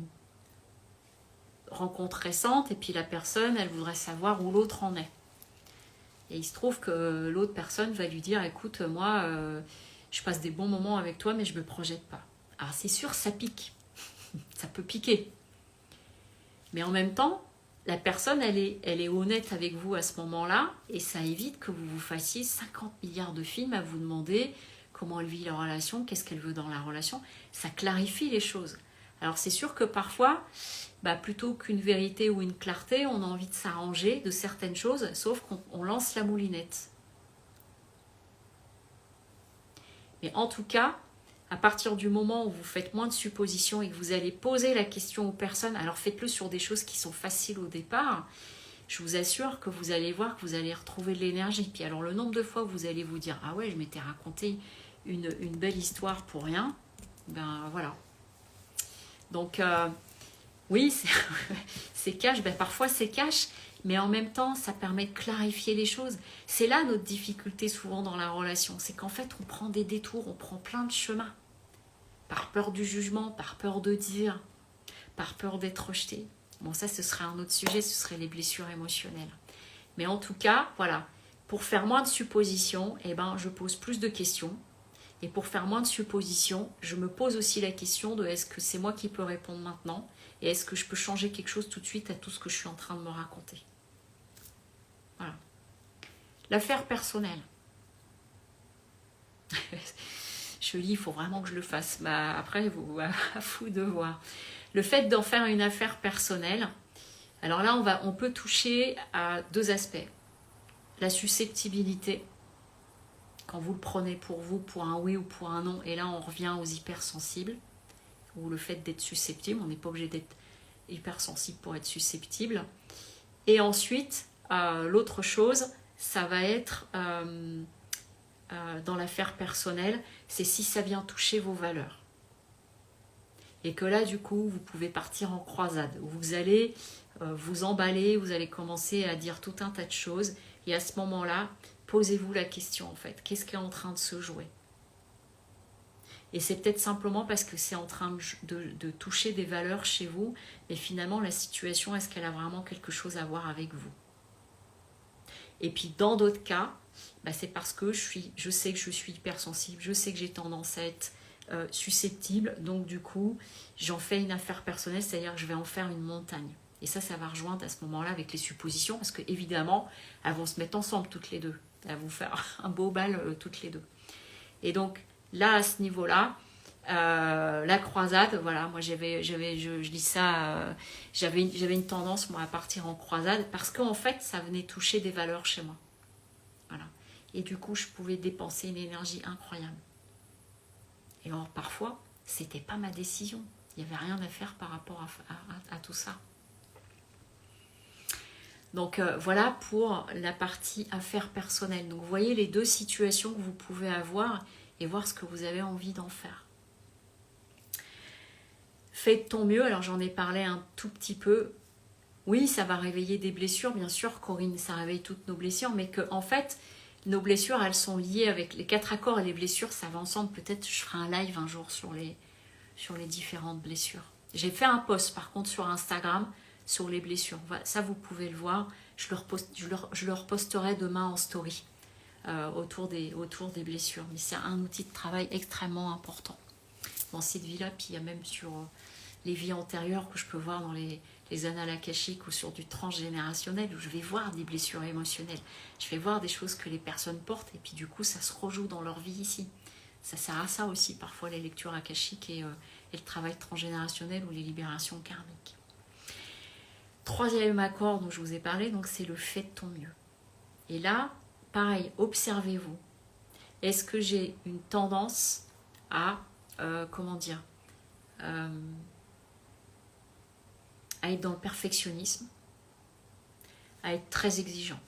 Speaker 1: rencontre récente et puis la personne, elle voudrait savoir où l'autre en est. Et il se trouve que l'autre personne va lui dire, écoute, moi, je passe des bons moments avec toi, mais je ne me projette pas. Alors c'est sûr, ça pique. Ça peut piquer. Mais en même temps, la personne, elle est honnête avec vous à ce moment-là, et ça évite que vous vous fassiez 50 milliards de films à vous demander comment elle vit la relation, qu'est-ce qu'elle veut dans la relation. Ça clarifie les choses. Alors c'est sûr que parfois, plutôt qu'une vérité ou une clarté, on a envie de s'arranger de certaines choses, sauf qu'on lance la moulinette. Mais en tout cas, à partir du moment où vous faites moins de suppositions et que vous allez poser la question aux personnes, alors faites-le sur des choses qui sont faciles au départ, je vous assure que vous allez voir que vous allez retrouver de l'énergie. Puis alors le nombre de fois où vous allez vous dire « Ah ouais, je m'étais raconté une belle histoire pour rien », ben voilà. Donc oui, c'est cash, parfois c'est cash, mais en même temps, ça permet de clarifier les choses. C'est là notre difficulté souvent dans la relation, c'est qu'en fait, on prend des détours, on prend plein de chemins. Par peur du jugement, par peur de dire, par peur d'être rejeté. Bon, ça, ce serait un autre sujet, ce serait les blessures émotionnelles. Mais en tout cas, voilà, pour faire moins de suppositions, je pose plus de questions. Et pour faire moins de suppositions, je me pose aussi la question de est-ce que c'est moi qui peux répondre maintenant et est-ce que je peux changer quelque chose tout de suite à tout ce que je suis en train de me raconter. Voilà. L'affaire personnelle. Je lis, il faut vraiment que je le fasse. Après, à vous de voir. Le fait d'en faire une affaire personnelle, alors là, on peut toucher à deux aspects. La susceptibilité, quand vous le prenez pour vous, pour un oui ou pour un non, et là, on revient aux hypersensibles, ou le fait d'être susceptible, on n'est pas obligé d'être hypersensible pour être susceptible. Et ensuite, l'autre chose, ça va être... dans l'affaire personnelle, c'est si ça vient toucher vos valeurs. Et que là, du coup, vous pouvez partir en croisade, où vous allez vous emballer, vous allez commencer à dire tout un tas de choses, et à ce moment-là, posez-vous la question, en fait, qu'est-ce qui est en train de se jouer? Et c'est peut-être simplement parce que c'est en train de toucher des valeurs chez vous, mais finalement, la situation, est-ce qu'elle a vraiment quelque chose à voir avec vous? Et puis, dans d'autres cas, c'est parce que je sais que je suis hypersensible, je sais que j'ai tendance à être susceptible, donc du coup, j'en fais une affaire personnelle, c'est-à-dire que je vais en faire une montagne. Et ça va rejoindre à ce moment-là avec les suppositions, parce que évidemment, elles vont se mettre ensemble toutes les deux. Elles vont faire un beau bal toutes les deux. Et donc, là, à ce niveau-là, la croisade, voilà, moi je dis ça, j'avais une tendance moi à partir en croisade parce qu'en fait ça venait toucher des valeurs chez moi, voilà, et du coup je pouvais dépenser une énergie incroyable. Et alors parfois c'était pas ma décision, il n'y avait rien à faire par rapport à tout ça. Donc voilà pour la partie affaires personnelles. Donc vous voyez les deux situations que vous pouvez avoir et voir ce que vous avez envie d'en faire. Faites ton mieux, alors j'en ai parlé un tout petit peu. Oui, ça va réveiller des blessures, bien sûr, Corinne, ça réveille toutes nos blessures, mais que en fait, nos blessures, elles sont liées avec les 4 accords et les blessures, ça va ensemble. Peut-être je ferai un live un jour sur les différentes blessures. J'ai fait un post, par contre, sur Instagram, sur les blessures. Ça, vous pouvez le voir. Je le reposterai demain en story autour des blessures. Mais c'est un outil de travail extrêmement important dans cette vie-là. Puis il y a même sur les vies antérieures que je peux voir dans les annales akashiques ou sur du transgénérationnel où je vais voir des blessures émotionnelles. Je vais voir des choses que les personnes portent et puis du coup ça se rejoue dans leur vie ici. Ça sert à ça aussi parfois les lectures akashiques et le travail transgénérationnel ou les libérations karmiques. Troisième accord dont je vous ai parlé, donc c'est le fait de ton mieux. Et là, pareil, observez-vous. Est-ce que j'ai une tendance à à être dans le perfectionnisme, à être très exigeant.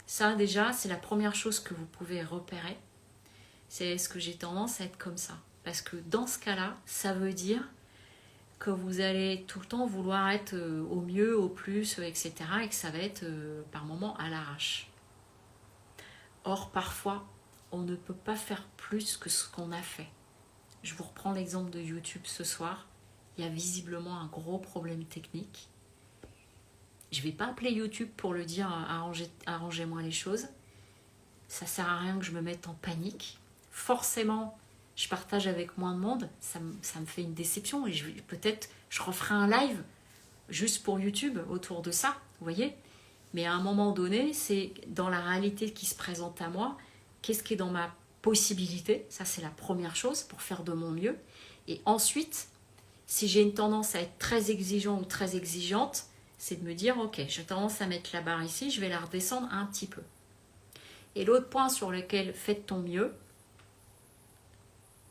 Speaker 1: Ça déjà, c'est la première chose que vous pouvez repérer. C'est est-ce que j'ai tendance à être comme ça? Parce que dans ce cas-là, ça veut dire que vous allez tout le temps vouloir être au mieux, au plus, etc. Et que ça va être par moments à l'arrache. Or, parfois, on ne peut pas faire plus que ce qu'on a fait. Je vous reprends l'exemple de YouTube ce soir. Il y a visiblement un gros problème technique. Je ne vais pas appeler YouTube pour le dire arrangez-moi les choses. Ça ne sert à rien que je me mette en panique. Forcément, je partage avec moins de monde. Ça me fait une déception et peut-être je referai un live juste pour YouTube autour de ça, vous voyez. Mais à un moment donné, c'est dans la réalité qui se présente à moi, qu'est-ce qui est dans ma possibilité, ça c'est la première chose pour faire de mon mieux. Et ensuite, si j'ai une tendance à être très exigeant ou très exigeante, c'est de me dire, ok, j'ai tendance à mettre la barre ici, je vais la redescendre un petit peu. Et l'autre point sur lequel faites ton mieux,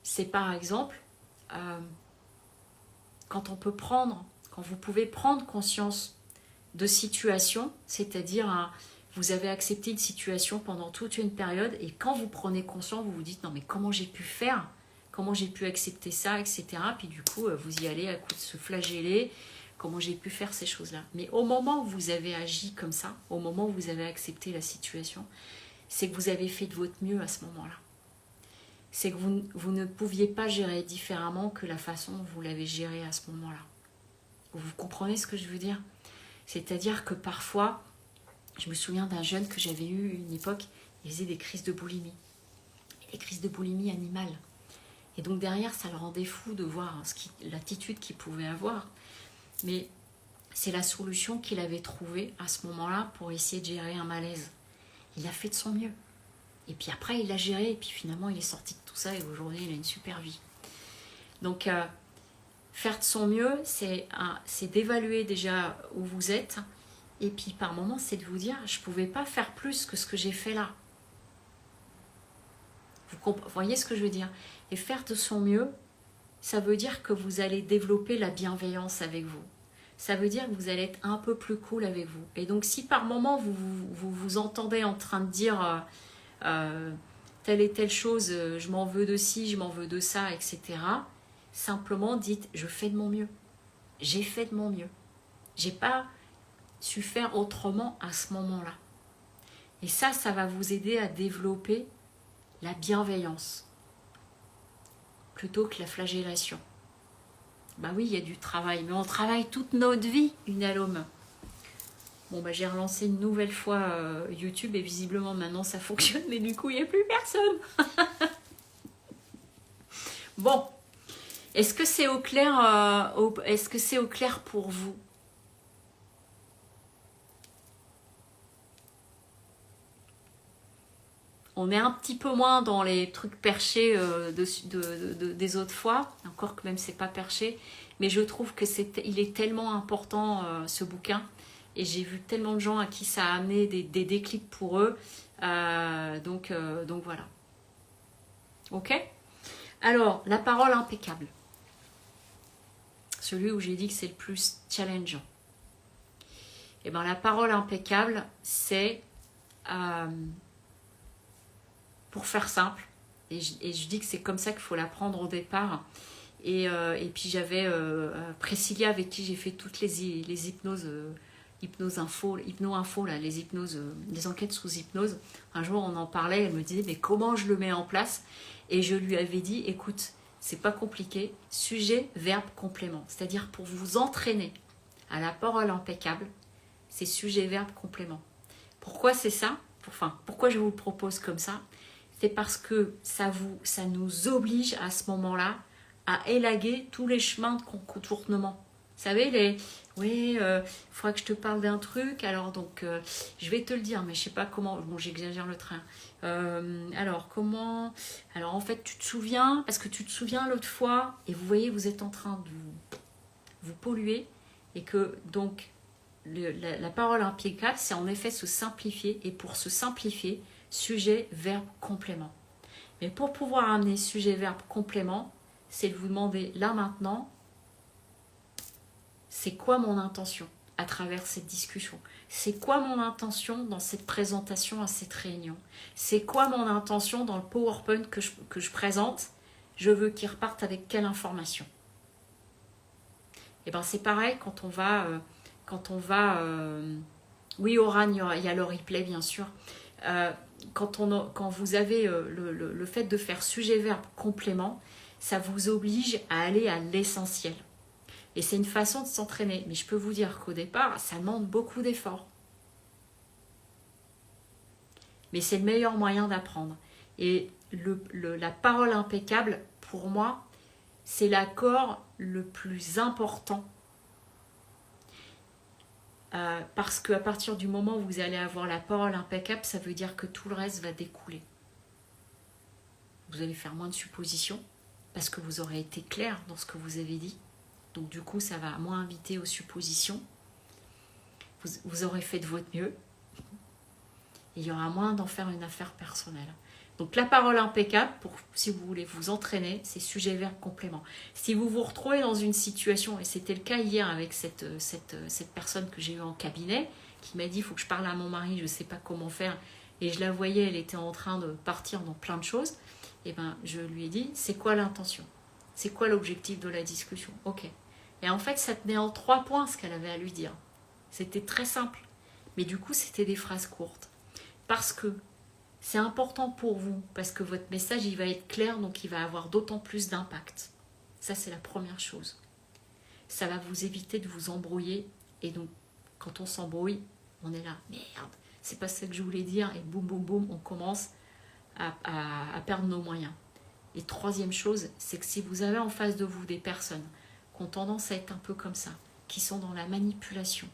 Speaker 1: c'est par exemple, quand vous pouvez prendre conscience de situations, c'est-à-dire vous avez accepté une situation pendant toute une période et quand vous prenez conscience, vous vous dites non mais comment j'ai pu faire, comment j'ai pu accepter ça, etc. Puis du coup, vous y allez à coup de se flageller, comment j'ai pu faire ces choses-là. Mais au moment où vous avez agi comme ça, au moment où vous avez accepté la situation, c'est que vous avez fait de votre mieux à ce moment-là. C'est que vous ne pouviez pas gérer différemment que la façon dont vous l'avez géré à ce moment-là. Vous comprenez ce que je veux dire ? C'est-à-dire que parfois, je me souviens d'un jeune que j'avais eu une époque, il faisait des crises de boulimie. Des crises de boulimie animale. Et donc derrière, ça le rendait fou de voir l'attitude qu'il pouvait avoir. Mais c'est la solution qu'il avait trouvée à ce moment-là pour essayer de gérer un malaise. Il a fait de son mieux. Et puis après, il l'a géré. Et puis finalement, il est sorti de tout ça. Et aujourd'hui, il a une super vie. Donc, faire de son mieux, c'est d'évaluer déjà où vous êtes. Et puis par moment, c'est de vous dire, je ne pouvais pas faire plus que ce que j'ai fait là. Vous voyez ce que je veux dire? Et faire de son mieux, ça veut dire que vous allez développer la bienveillance avec vous. Ça veut dire que vous allez être un peu plus cool avec vous. Et donc si par moment vous entendez en train de dire telle et telle chose, je m'en veux de ci, je m'en veux de ça, etc. Simplement dites, je fais de mon mieux. J'ai fait de mon mieux. J'ai pas su faire autrement à ce moment-là. Et ça va vous aider à développer la bienveillance plutôt que la flagellation. Bah oui, il y a du travail, mais on travaille toute notre vie, une à l'homme. Bon, bah j'ai relancé une nouvelle fois YouTube et visiblement maintenant ça fonctionne, mais du coup il n'y a plus personne. Bon, est-ce que c'est au clair, est-ce que c'est au clair pour vous? On est un petit peu moins dans les trucs perchés des autres fois, encore que même c'est pas perché, mais je trouve que il est tellement important ce bouquin, et j'ai vu tellement de gens à qui ça a amené des déclics pour eux, donc voilà. Ok? Alors, la parole impeccable. Celui où j'ai dit que c'est le plus challengeant. Et bien la parole impeccable, c'est... pour faire simple, et je dis que c'est comme ça qu'il faut l'apprendre au départ, et puis j'avais Priscilla avec qui j'ai fait toutes les hypnoses, hypno-info, là, les hypnoses, les enquêtes sous hypnose. Un jour on en parlait, elle me disait mais comment je le mets en place, et je lui avais dit écoute, c'est pas compliqué, sujet, verbe, complément, c'est-à-dire pour vous entraîner à la parole impeccable, c'est sujet, verbe, complément. Pourquoi c'est ça? Enfin, pourquoi je vous le propose comme ça? C'est parce que ça nous oblige à ce moment-là à élaguer tous les chemins de contournement. Vous savez, oui, il faudra que je te parle d'un truc, alors donc je vais te le dire, mais je sais pas comment, bon j'exagère le train. Alors comment, alors en fait tu te souviens, parce que tu te souviens l'autre fois, et vous voyez vous êtes en train de vous polluer, et que donc la parole impeccable, c'est en effet se simplifier, et pour se simplifier, sujet, verbe, complément. Mais pour pouvoir amener sujet, verbe, complément, c'est de vous demander là maintenant, c'est quoi mon intention à travers cette discussion? C'est quoi mon intention dans cette présentation à cette réunion? C'est quoi mon intention dans le PowerPoint que je présente? Je veux qu'il reparte avec quelle information? Et bien c'est pareil quand on va... oui, Oran, il y a le replay bien sûr. Quand vous avez le fait de faire sujet, verbe, complément, ça vous oblige à aller à l'essentiel. Et c'est une façon de s'entraîner. Mais je peux vous dire qu'au départ, ça demande beaucoup d'efforts. Mais c'est le meilleur moyen d'apprendre. Et la parole impeccable, pour moi, c'est l'accord le plus important. parce qu'à partir du moment où vous allez avoir la parole impeccable, ça veut dire que tout le reste va découler. Vous allez faire moins de suppositions, parce que vous aurez été clair dans ce que vous avez dit. Donc du coup, ça va moins inviter aux suppositions. Vous aurez fait de votre mieux. Et il y aura moins d'en faire une affaire personnelle. Donc la parole impeccable, si vous voulez vous entraîner, c'est sujet, verbe, complément. Si vous vous retrouvez dans une situation, et c'était le cas hier avec cette personne que j'ai eue en cabinet, qui m'a dit, il faut que je parle à mon mari, je ne sais pas comment faire, et je la voyais, elle était en train de partir dans plein de choses, et ben je lui ai dit, c'est quoi l'intention? C'est quoi l'objectif de la discussion? Ok. Et en fait, ça tenait en 3 points ce qu'elle avait à lui dire. C'était très simple. Mais du coup, c'était des phrases courtes. Parce que c'est important pour vous, parce que votre message, il va être clair, donc il va avoir d'autant plus d'impact. Ça, c'est la première chose. Ça va vous éviter de vous embrouiller. Et donc, quand on s'embrouille, on est là, merde, c'est pas ça que je voulais dire. Et boum, boum, boum, on commence à perdre nos moyens. Et troisième chose, c'est que si vous avez en face de vous des personnes qui ont tendance à être un peu comme ça, qui sont dans la manipulation,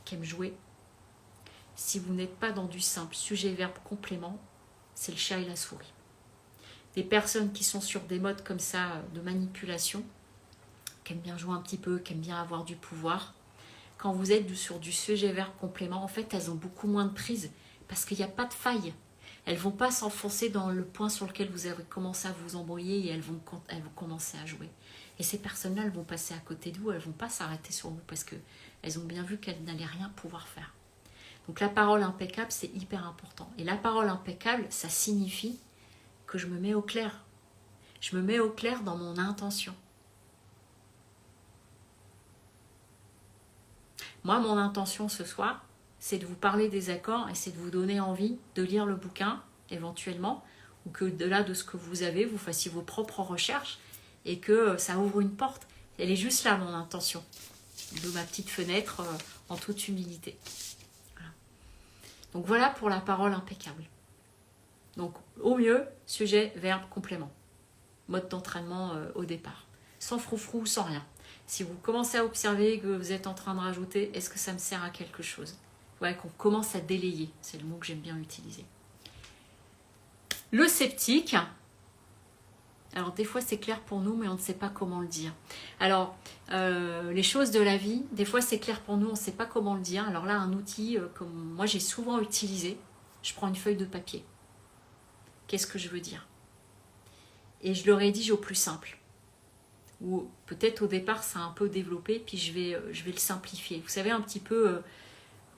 Speaker 1: qui aiment jouer, si vous n'êtes pas dans du simple sujet, verbe, complément, c'est le chat et la souris. Des personnes qui sont sur des modes comme ça de manipulation, qui aiment bien jouer un petit peu, qui aiment bien avoir du pouvoir, quand vous êtes sur du sujet, verbe, complément, en fait, elles ont beaucoup moins de prise parce qu'il n'y a pas de faille. Elles ne vont pas s'enfoncer dans le point sur lequel vous avez commencé à vous embrouiller et elles vont commencer à jouer. Et ces personnes-là, elles vont passer à côté de vous, elles ne vont pas s'arrêter sur vous parce qu'elles ont bien vu qu'elles n'allaient rien pouvoir faire. Donc la parole impeccable, c'est hyper important. Et la parole impeccable, ça signifie que je me mets au clair. Je me mets au clair dans mon intention. Moi, mon intention ce soir, c'est de vous parler des accords et c'est de vous donner envie de lire le bouquin, éventuellement, ou que de là de ce que vous avez, vous fassiez vos propres recherches et que ça ouvre une porte. Elle est juste là, mon intention, de ma petite fenêtre, en toute humilité. Donc voilà pour la parole impeccable. Donc au mieux, sujet, verbe, complément. Mode d'entraînement au départ. Sans froufrou, sans rien. Si vous commencez à observer que vous êtes en train de rajouter, est-ce que ça me sert à quelque chose? Ouais, qu'on commence à délayer. C'est le mot que j'aime bien utiliser. Le sceptique. Alors des fois c'est clair pour nous, mais on ne sait pas comment le dire. Alors les choses de la vie, des fois c'est clair pour nous, on ne sait pas comment le dire. Alors là, un outil comme moi j'ai souvent utilisé, je prends une feuille de papier. Qu'est-ce que je veux dire? Et je le rédige au plus simple. Ou peut-être au départ ça a un peu développé, puis je vais le simplifier. Vous savez, un petit peu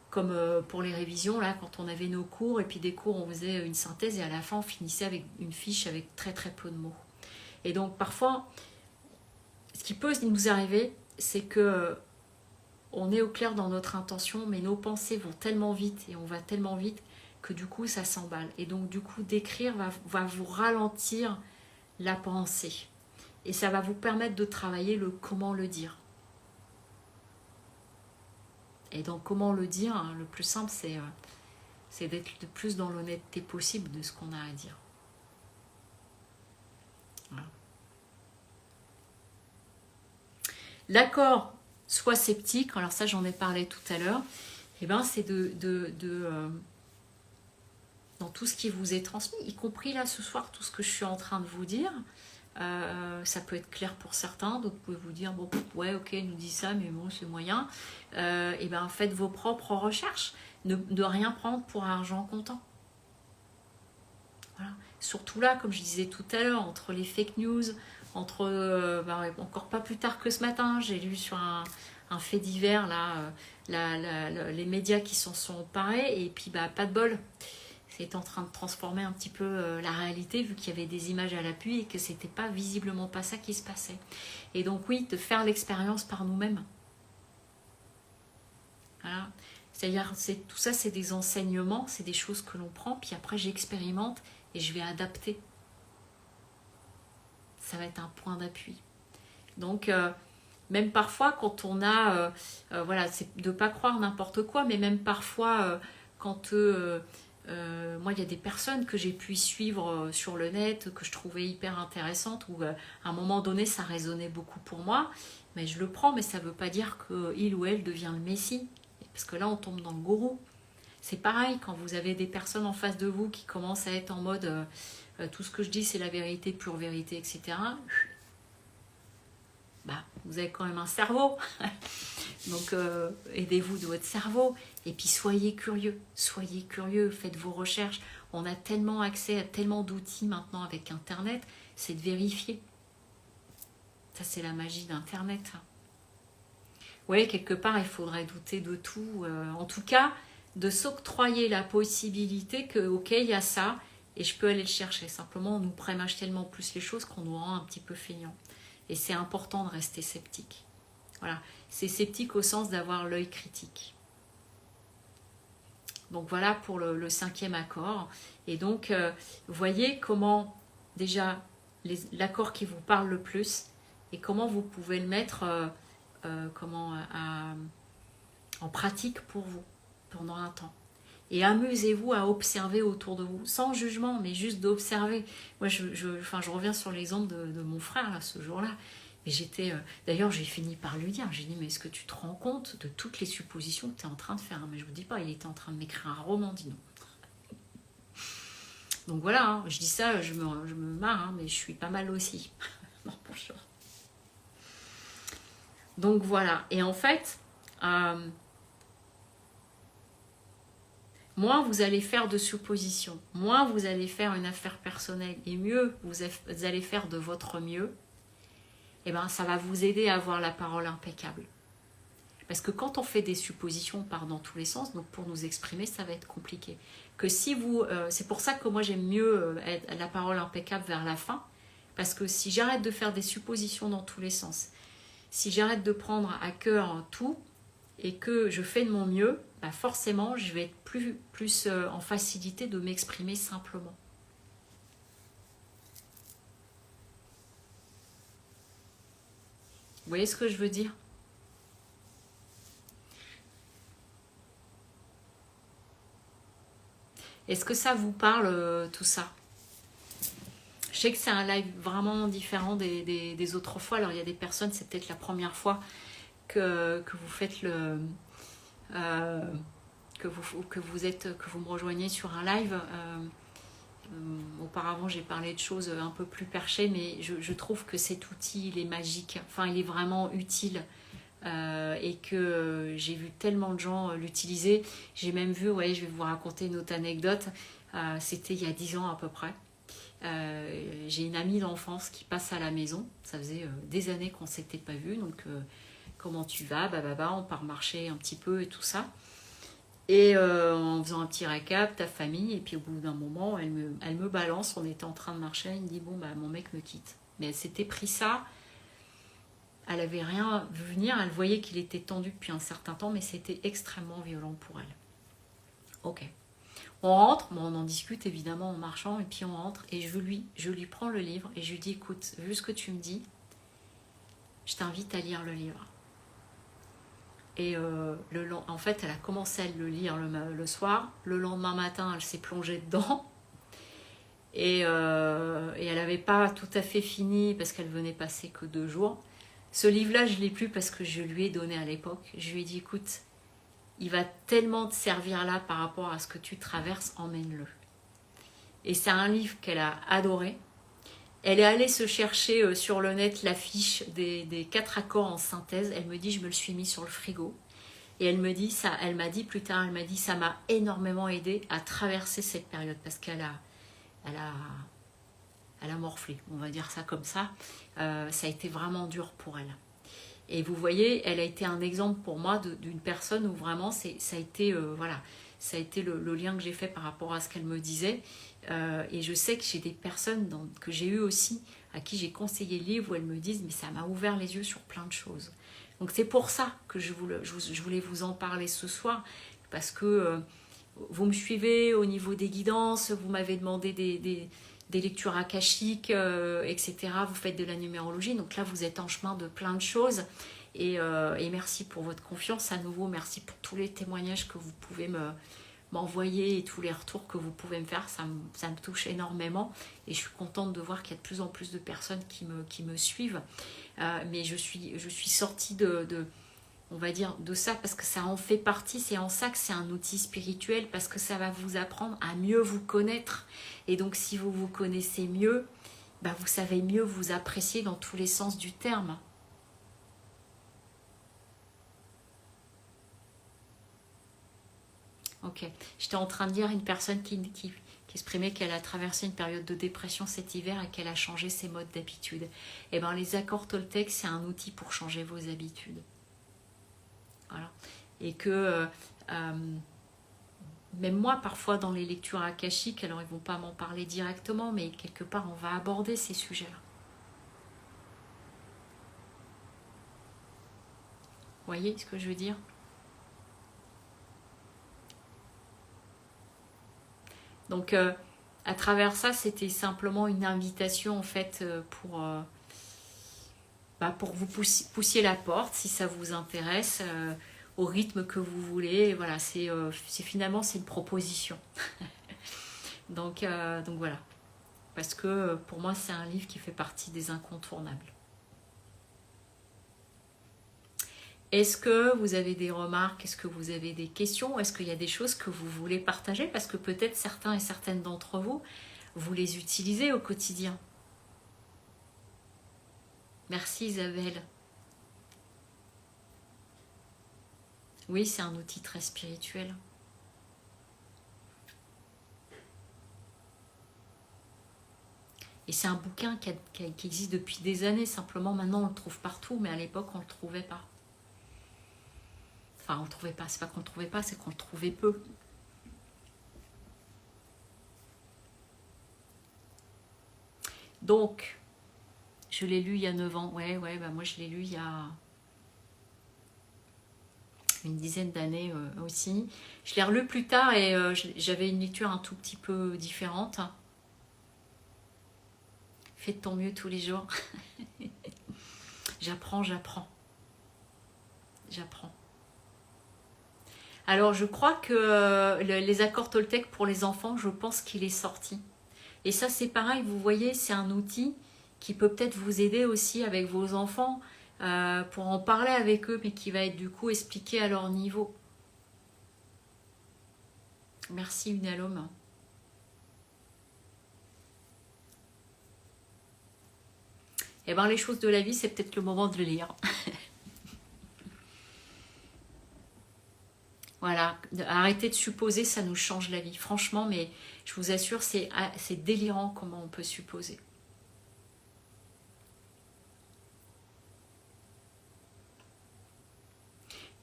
Speaker 1: comme pour les révisions, là, quand on avait nos cours, et puis des cours on faisait une synthèse, et à la fin on finissait avec une fiche avec très très peu de mots. Et donc parfois, ce qui peut nous arriver, c'est que on est au clair dans notre intention, mais nos pensées vont tellement vite et on va tellement vite que du coup ça s'emballe. Et donc du coup d'écrire va vous ralentir la pensée. Et ça va vous permettre de travailler le comment le dire. Et donc comment le dire, hein, le plus simple c'est d'être le plus dans l'honnêteté possible de ce qu'on a à dire. Voilà. L'accord soit sceptique, alors ça j'en ai parlé tout à l'heure, et ben c'est dans tout ce qui vous est transmis, y compris là ce soir, tout ce que je suis en train de vous dire, ça peut être clair pour certains, d'autres pouvez vous dire bon ouais ok il nous dit ça mais bon c'est moyen, et ben faites vos propres recherches, ne rien prendre pour argent comptant. Voilà. Surtout là, comme je disais tout à l'heure, entre les fake news, entre encore pas plus tard que ce matin, j'ai lu sur un fait divers là, les médias qui s'en sont emparés et puis pas de bol. C'est en train de transformer un petit peu la réalité vu qu'il y avait des images à l'appui et que c'était pas visiblement pas ça qui se passait. Et donc oui, de faire l'expérience par nous-mêmes. Voilà. C'est-à-dire tout ça c'est des enseignements, c'est des choses que l'on prend, puis après j'expérimente et je vais adapter. Ça va être un point d'appui. Donc même parfois quand on a voilà, c'est de ne pas croire n'importe quoi, mais même parfois quand moi il y a des personnes que j'ai pu suivre sur le net que je trouvais hyper intéressantes où à un moment donné ça résonnait beaucoup pour moi, mais je le prends, mais ça ne veut pas dire qu'il ou elle devient le messie. Parce que là, on tombe dans le gourou. C'est pareil, quand vous avez des personnes en face de vous qui commencent à être en mode tout ce que je dis, c'est la vérité, pure vérité, etc. Bah, vous avez quand même un cerveau. Donc, aidez-vous de votre cerveau. Et puis, soyez curieux. Soyez curieux, faites vos recherches. On a tellement accès à tellement d'outils maintenant avec Internet, c'est de vérifier. Ça, c'est la magie d'Internet. Oui, quelque part, il faudrait douter de tout. En tout cas, de s'octroyer la possibilité que, ok, il y a ça, et je peux aller le chercher. Simplement, on nous prémâche tellement plus les choses qu'on nous rend un petit peu feignants. Et c'est important de rester sceptique. Voilà, c'est sceptique au sens d'avoir l'œil critique. Donc voilà pour le 5e accord. Et donc, vous voyez comment, déjà, l'accord qui vous parle le plus, et comment vous pouvez le mettre en pratique pour vous, pendant un temps. Et amusez-vous à observer autour de vous, sans jugement, mais juste d'observer. Moi, je reviens sur l'exemple de mon frère, là, ce jour-là. Et j'étais, d'ailleurs, j'ai fini par lui dire, j'ai dit, mais est-ce que tu te rends compte de toutes les suppositions que tu es en train de faire? Mais je ne vous dis pas, il était en train de m'écrire un roman, dis non. Donc voilà, hein, je dis ça, je me marre, hein, mais je suis pas mal aussi. Non, bonjour. Donc voilà, et en fait, moins vous allez faire de suppositions, moins vous allez faire une affaire personnelle, et mieux vous allez faire de votre mieux, et ben ça va vous aider à avoir la parole impeccable. Parce que quand on fait des suppositions, on part dans tous les sens, donc pour nous exprimer, ça va être compliqué. Que si vous, c'est pour ça que moi j'aime mieux la parole impeccable vers la fin, parce que si j'arrête de faire des suppositions dans tous les sens, si j'arrête de prendre à cœur tout, et que je fais de mon mieux, bah forcément, je vais être plus en facilité de m'exprimer simplement. Vous voyez ce que je veux dire? Est-ce que ça vous parle, tout ça? Je sais que c'est un live vraiment différent des autres fois. Alors, il y a des personnes, c'est peut-être la première fois que vous faites que vous me rejoignez sur un live. Auparavant, j'ai parlé de choses un peu plus perchées, mais je trouve que cet outil, il est magique. Enfin, il est vraiment utile. Et que j'ai vu tellement de gens l'utiliser. J'ai même vu, ouais, je vais vous raconter une autre anecdote. C'était il y a 10 ans à peu près. J'ai une amie d'enfance qui passe à la maison. Ça faisait des années qu'on ne s'était pas vu. Donc, comment tu vas? On part marcher un petit peu et tout ça. Et en faisant un petit récap, ta famille. Et puis au bout d'un moment, elle me balance. On était en train de marcher. Elle me dit, bon, mon mec me quitte. Mais elle s'était pris ça. Elle n'avait rien vu venir, elle voyait qu'il était tendu depuis un certain temps, mais c'était extrêmement violent pour elle. Ok. On rentre, on en discute évidemment en marchant, et puis on rentre, et je lui prends le livre, et je lui dis, écoute, vu ce que tu me dis, je t'invite à lire le livre. Et en fait, elle a commencé à le lire le soir, le lendemain matin, elle s'est plongée dedans, et elle n'avait pas tout à fait fini, parce qu'elle venait passer que 2 jours. Ce livre-là, je ne l'ai plus parce que je lui ai donné à l'époque. Je lui ai dit, écoute, il va tellement te servir là par rapport à ce que tu traverses, emmène-le. Et c'est un livre qu'elle a adoré. Elle est allée se chercher sur le net l'affiche des 4 accords en synthèse. Elle me dit, je me le suis mis sur le frigo. Et elle m'a dit plus tard, ça m'a énormément aidé à traverser cette période parce qu'elle a morflé, on va dire ça comme ça. Ça a été vraiment dur pour elle. Et vous voyez, elle a été un exemple pour moi d'une personne où vraiment ça a été le lien que j'ai fait par rapport à ce qu'elle me disait. Et je sais que j'ai des personnes que j'ai eues aussi, à qui j'ai conseillé le livre, où elles me disent, mais ça m'a ouvert les yeux sur plein de choses. Donc c'est pour ça que je voulais vous en parler ce soir, parce que vous me suivez au niveau des guidances, vous m'avez demandé des lectures akashiques, etc. Vous faites de la numérologie, donc là vous êtes en chemin de plein de choses. Et merci pour votre confiance à nouveau, merci pour tous les témoignages que vous pouvez m'envoyer et tous les retours que vous pouvez me faire, ça me touche énormément et je suis contente de voir qu'il y a de plus en plus de personnes qui me suivent. Mais je suis sortie de on va dire, de ça, parce que ça en fait partie. C'est en ça que c'est un outil spirituel, parce que ça va vous apprendre à mieux vous connaître. Et donc, si vous vous connaissez mieux, bah, vous savez mieux vous apprécier dans tous les sens du terme. Ok. J'étais en train de dire une personne qui exprimait qu'elle a traversé une période de dépression cet hiver et qu'elle a changé ses modes d'habitude. Eh bien, les accords Toltec, c'est un outil pour changer vos habitudes. Voilà. Et que même moi, parfois, dans les lectures akashiques, alors ils ne vont pas m'en parler directement, mais quelque part, on va aborder ces sujets-là. Vous voyez ce que je veux dire? Donc, à travers ça, c'était simplement une invitation, en fait, pour vous poussiez la porte, si ça vous intéresse, au rythme que vous voulez. Et voilà, finalement, c'est une proposition. donc voilà. Parce que pour moi, c'est un livre qui fait partie des incontournables. Est-ce que vous avez des remarques? Est-ce que vous avez des questions? Est-ce qu'il y a des choses que vous voulez partager? Parce que peut-être certains et certaines d'entre vous, vous les utilisez au quotidien. Merci Isabelle. Oui, c'est un outil très spirituel. Et c'est un bouquin qui existe depuis des années. Simplement, maintenant, on le trouve partout. Mais à l'époque, on ne le trouvait pas. Enfin, on le trouvait pas. C'est pas qu'on le trouvait pas, c'est qu'on le trouvait peu. Donc, je l'ai lu il y a 9 ans. Ouais, bah moi je l'ai lu il y a une dizaine d'années aussi. Je l'ai relu plus tard et j'avais une lecture un tout petit peu différente. Fais de ton mieux tous les jours. J'apprends. Alors, je crois que les accords Toltec pour les enfants, je pense qu'il est sorti. Et ça, c'est pareil, vous voyez, c'est un outil qui peut peut-être vous aider aussi avec vos enfants pour en parler avec eux, mais qui va être du coup expliqué à leur niveau. Merci Unalome. Eh bien, les choses de la vie, c'est peut-être le moment de le lire. Voilà, arrêtez de supposer, ça nous change la vie. Franchement, mais je vous assure, c'est délirant comment on peut supposer.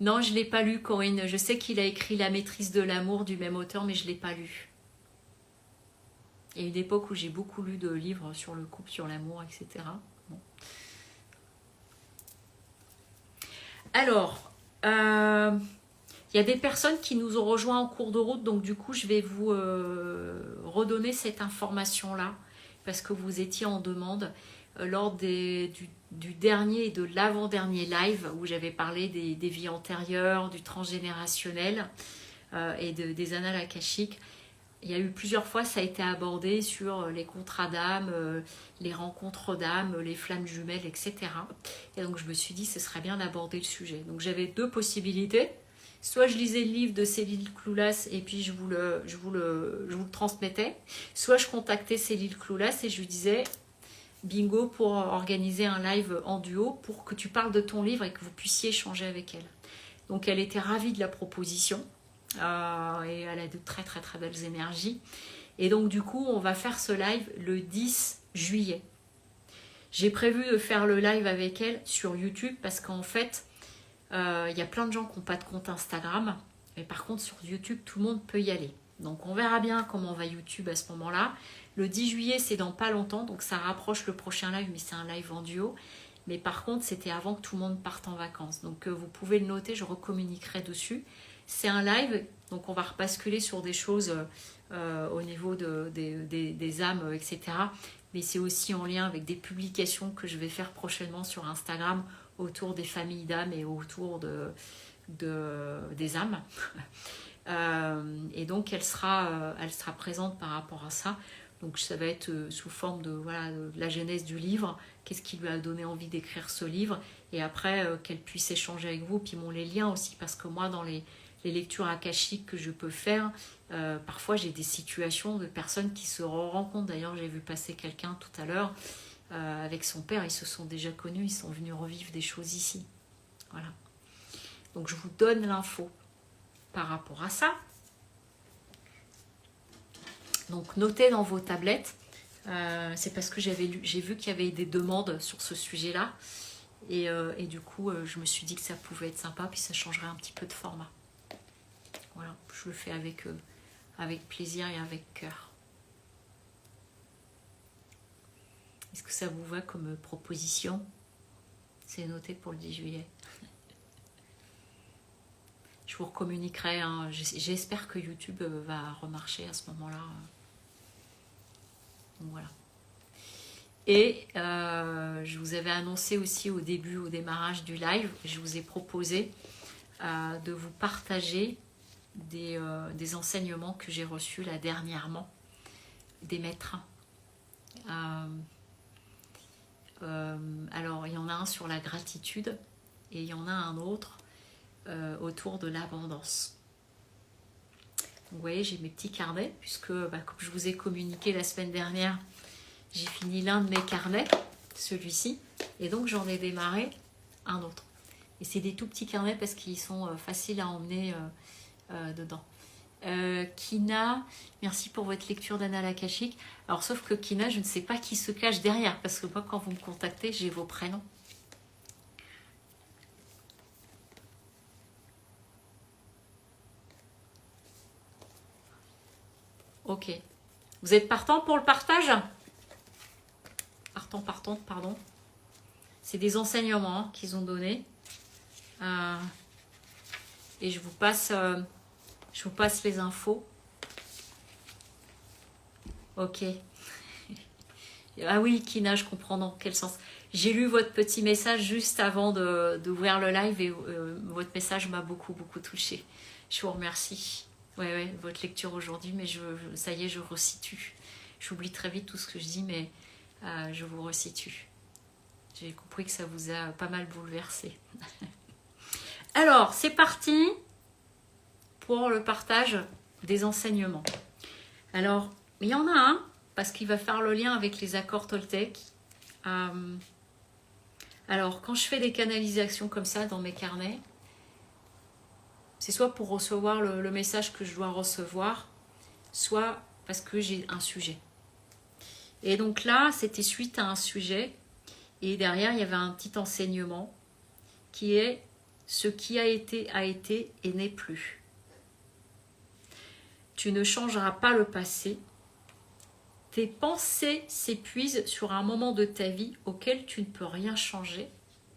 Speaker 1: Non, je ne l'ai pas lu, Corinne. Je sais qu'il a écrit La maîtrise de l'amour du même auteur, mais je ne l'ai pas lu. Il y a une époque où j'ai beaucoup lu de livres sur le couple, sur l'amour, etc. Bon. Alors, il y a des personnes qui nous ont rejoints en cours de route, donc du coup, je vais vous redonner cette information-là, parce que vous étiez en demande lors du dernier et de l'avant-dernier live, où j'avais parlé des vies antérieures, du transgénérationnel et des annales akashiques. Il y a eu plusieurs fois, ça a été abordé sur les contrats d'âme, les rencontres d'âme, les flammes jumelles, etc. Et donc je me suis dit, ce serait bien d'aborder le sujet. Donc j'avais deux possibilités. Soit je lisais le livre de Céline Cloulas et puis je vous le transmettais. Soit je contactais Céline Cloulas et je lui disais, bingo, pour organiser un live en duo pour que tu parles de ton livre et que vous puissiez échanger avec elle. Donc elle était ravie de la proposition. Et elle a de très très très belles énergies. Et donc du coup, on va faire ce live le 10 juillet. J'ai prévu de faire le live avec elle sur YouTube parce qu'en fait, il y a plein de gens qui n'ont pas de compte Instagram. Mais par contre, sur YouTube, tout le monde peut y aller. Donc on verra bien comment va YouTube à ce moment-là. Le 10 juillet, c'est dans pas longtemps, donc ça rapproche le prochain live, mais c'est un live en duo. Mais par contre, c'était avant que tout le monde parte en vacances. Donc vous pouvez le noter, je recommuniquerai dessus. C'est un live, donc on va repasculer sur des choses au niveau des âmes, etc. Mais c'est aussi en lien avec des publications que je vais faire prochainement sur Instagram autour des familles d'âmes et autour des âmes. Et donc elle sera présente par rapport à ça Donc ça va être sous forme de, voilà, de la genèse du livre, qu'est-ce qui lui a donné envie d'écrire ce livre, et après qu'elle puisse échanger avec vous, puis bon, les liens aussi, parce que moi dans les lectures akashiques que je peux faire, parfois j'ai des situations de personnes qui se rencontrent. D'ailleurs j'ai vu passer quelqu'un tout à l'heure avec son père, ils se sont déjà connus, ils sont venus revivre des choses ici. Voilà. Donc je vous donne l'info par rapport à ça. Donc notez dans vos tablettes, c'est parce que j'ai vu qu'il y avait des demandes sur ce sujet-là, et du coup je me suis dit que ça pouvait être sympa, puis ça changerait un petit peu de format. Voilà, je le fais avec plaisir et avec cœur. Est-ce que ça vous va comme proposition? C'est noté pour le 10 juillet. Je vous recommuniquerai, hein. J'espère que YouTube va remarcher à ce moment-là. Donc voilà. Et je vous avais annoncé aussi au démarrage du live, je vous ai proposé de vous partager des enseignements que j'ai reçus là dernièrement, des maîtres. Alors il y en a un sur la gratitude et il y en a un autre autour de l'abondance. Vous voyez, j'ai mes petits carnets, puisque comme je vous ai communiqué la semaine dernière, j'ai fini l'un de mes carnets, celui-ci, et donc j'en ai démarré un autre. Et c'est des tout petits carnets parce qu'ils sont faciles à emmener dedans. Kina, merci pour votre lecture d'Annales Akashiques. Alors sauf que Kina, je ne sais pas qui se cache derrière, parce que moi quand vous me contactez, j'ai vos prénoms. Ok. Vous êtes partant pour le partage? Partante, pardon. C'est des enseignements qu'ils ont donnés. Et je vous passe les infos. Ok. Ah oui, Kina, je comprends dans quel sens. J'ai lu votre petit message juste avant d'ouvrir le live et votre message m'a beaucoup touchée. Je vous remercie. Ouais, votre lecture aujourd'hui, mais ça y est, je resitue. J'oublie très vite tout ce que je dis, mais je vous resitue. J'ai compris que ça vous a pas mal bouleversé. Alors, c'est parti pour le partage des enseignements. Alors, il y en a un, parce qu'il va faire le lien avec les accords Toltec. Alors, quand je fais des canalisations comme ça dans mes carnets, c'est soit pour recevoir le message que je dois recevoir, soit parce que j'ai un sujet. Et donc là, c'était suite à un sujet, et derrière, il y avait un petit enseignement qui est « Ce qui a été et n'est plus. Tu ne changeras pas le passé. Tes pensées s'épuisent sur un moment de ta vie auquel tu ne peux rien changer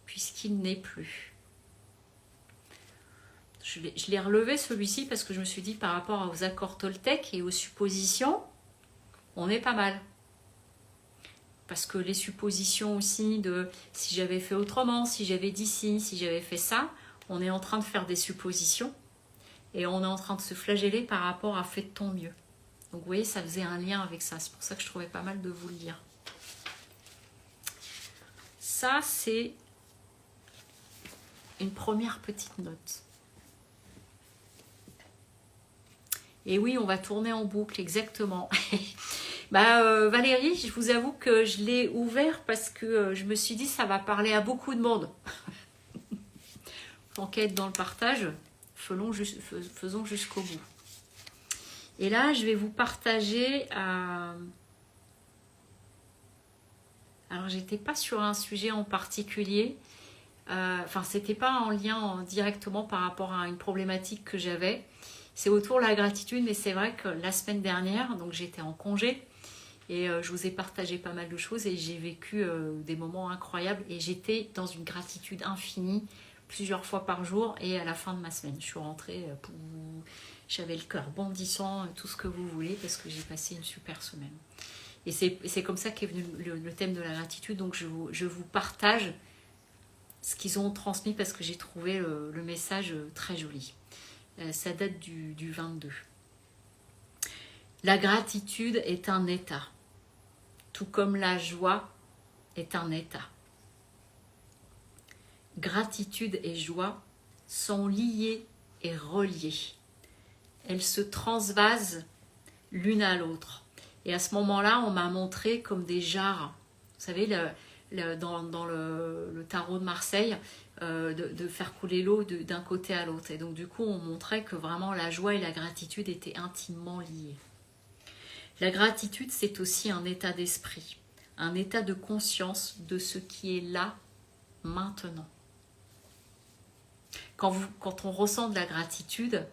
Speaker 1: puisqu'il n'est plus. » Je l'ai relevé celui-ci parce que je me suis dit par rapport aux accords Toltec et aux suppositions, on est pas mal. Parce que les suppositions aussi de si j'avais fait autrement, si j'avais dit ci, si j'avais fait ça, on est en train de faire des suppositions et on est en train de se flageller par rapport à fais de ton mieux. Donc vous voyez, ça faisait un lien avec ça. C'est pour ça que je trouvais pas mal de vous le dire. Ça, c'est une première petite note. Et oui, on va tourner en boucle, exactement. Valérie, je vous avoue que je l'ai ouvert parce que je me suis dit ça va parler à beaucoup de monde. Enquête dans le partage, faisons jusqu'au bout. Et là, je vais vous partager. Alors, j'étais pas sur un sujet en particulier. C'était pas en lien directement par rapport à une problématique que j'avais. C'est autour de la gratitude, mais c'est vrai que la semaine dernière, donc j'étais en congé et je vous ai partagé pas mal de choses et j'ai vécu des moments incroyables et j'étais dans une gratitude infinie plusieurs fois par jour et à la fin de ma semaine, je suis rentrée, j'avais le cœur bondissant, tout ce que vous voulez parce que j'ai passé une super semaine. Et c'est comme ça qu'est venu le thème de la gratitude, donc je vous partage ce qu'ils ont transmis parce que j'ai trouvé le message très joli. Ça date du 22. La gratitude est un état, tout comme la joie est un état. Gratitude et joie sont liées et reliées. Elles se transvasent l'une à l'autre. Et à ce moment-là, on m'a montré comme des jarres. Vous savez, dans le tarot de Marseille, de faire couler l'eau d'un côté à l'autre. Et donc du coup, on montrait que vraiment la joie et la gratitude étaient intimement liées. La gratitude, c'est aussi un état d'esprit, un état de conscience de ce qui est là, maintenant. Quand on ressent de la gratitude,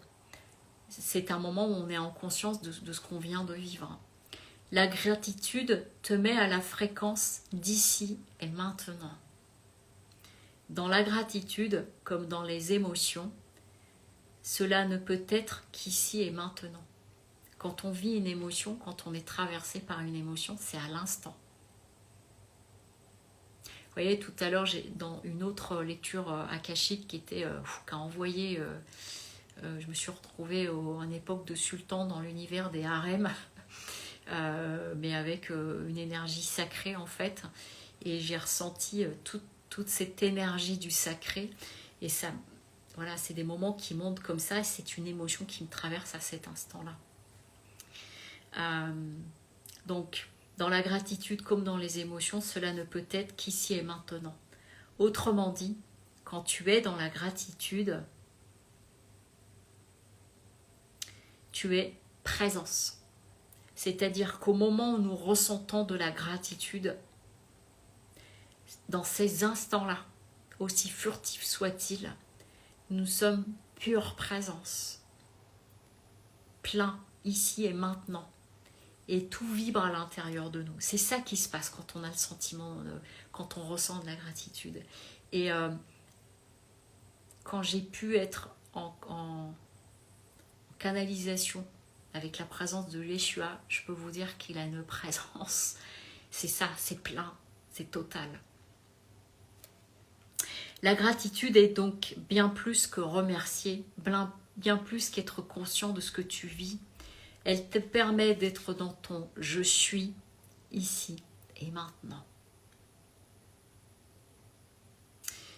Speaker 1: c'est un moment où on est en conscience de ce qu'on vient de vivre. La gratitude te met à la fréquence d'ici et maintenant. Dans la gratitude, comme dans les émotions, cela ne peut être qu'ici et maintenant. Quand on vit une émotion, quand on est traversé par une émotion, c'est à l'instant. Vous voyez, tout à l'heure, dans une autre lecture akashique qui a envoyé, je me suis retrouvée à une époque de sultan dans l'univers des harems, mais avec une énergie sacrée en fait, et j'ai ressenti toute cette énergie du sacré, et ça, voilà, c'est des moments qui montent comme ça, et c'est une émotion qui me traverse à cet instant-là. Donc, dans la gratitude comme dans les émotions, cela ne peut être qu'ici et maintenant. Autrement dit, quand tu es dans la gratitude, tu es présence. C'est-à-dire qu'au moment où nous ressentons de la gratitude, dans ces instants-là, aussi furtifs soient-ils, nous sommes pure présence, plein, ici et maintenant. Et tout vibre à l'intérieur de nous. C'est ça qui se passe quand on a le sentiment, quand on ressent de la gratitude. Et quand j'ai pu être en canalisation avec la présence de l'Eshua, je peux vous dire qu'il a une présence. C'est ça, c'est plein, c'est total. La gratitude est donc bien plus que remercier, bien plus qu'être conscient de ce que tu vis. Elle te permet d'être dans ton « je suis » ici et maintenant.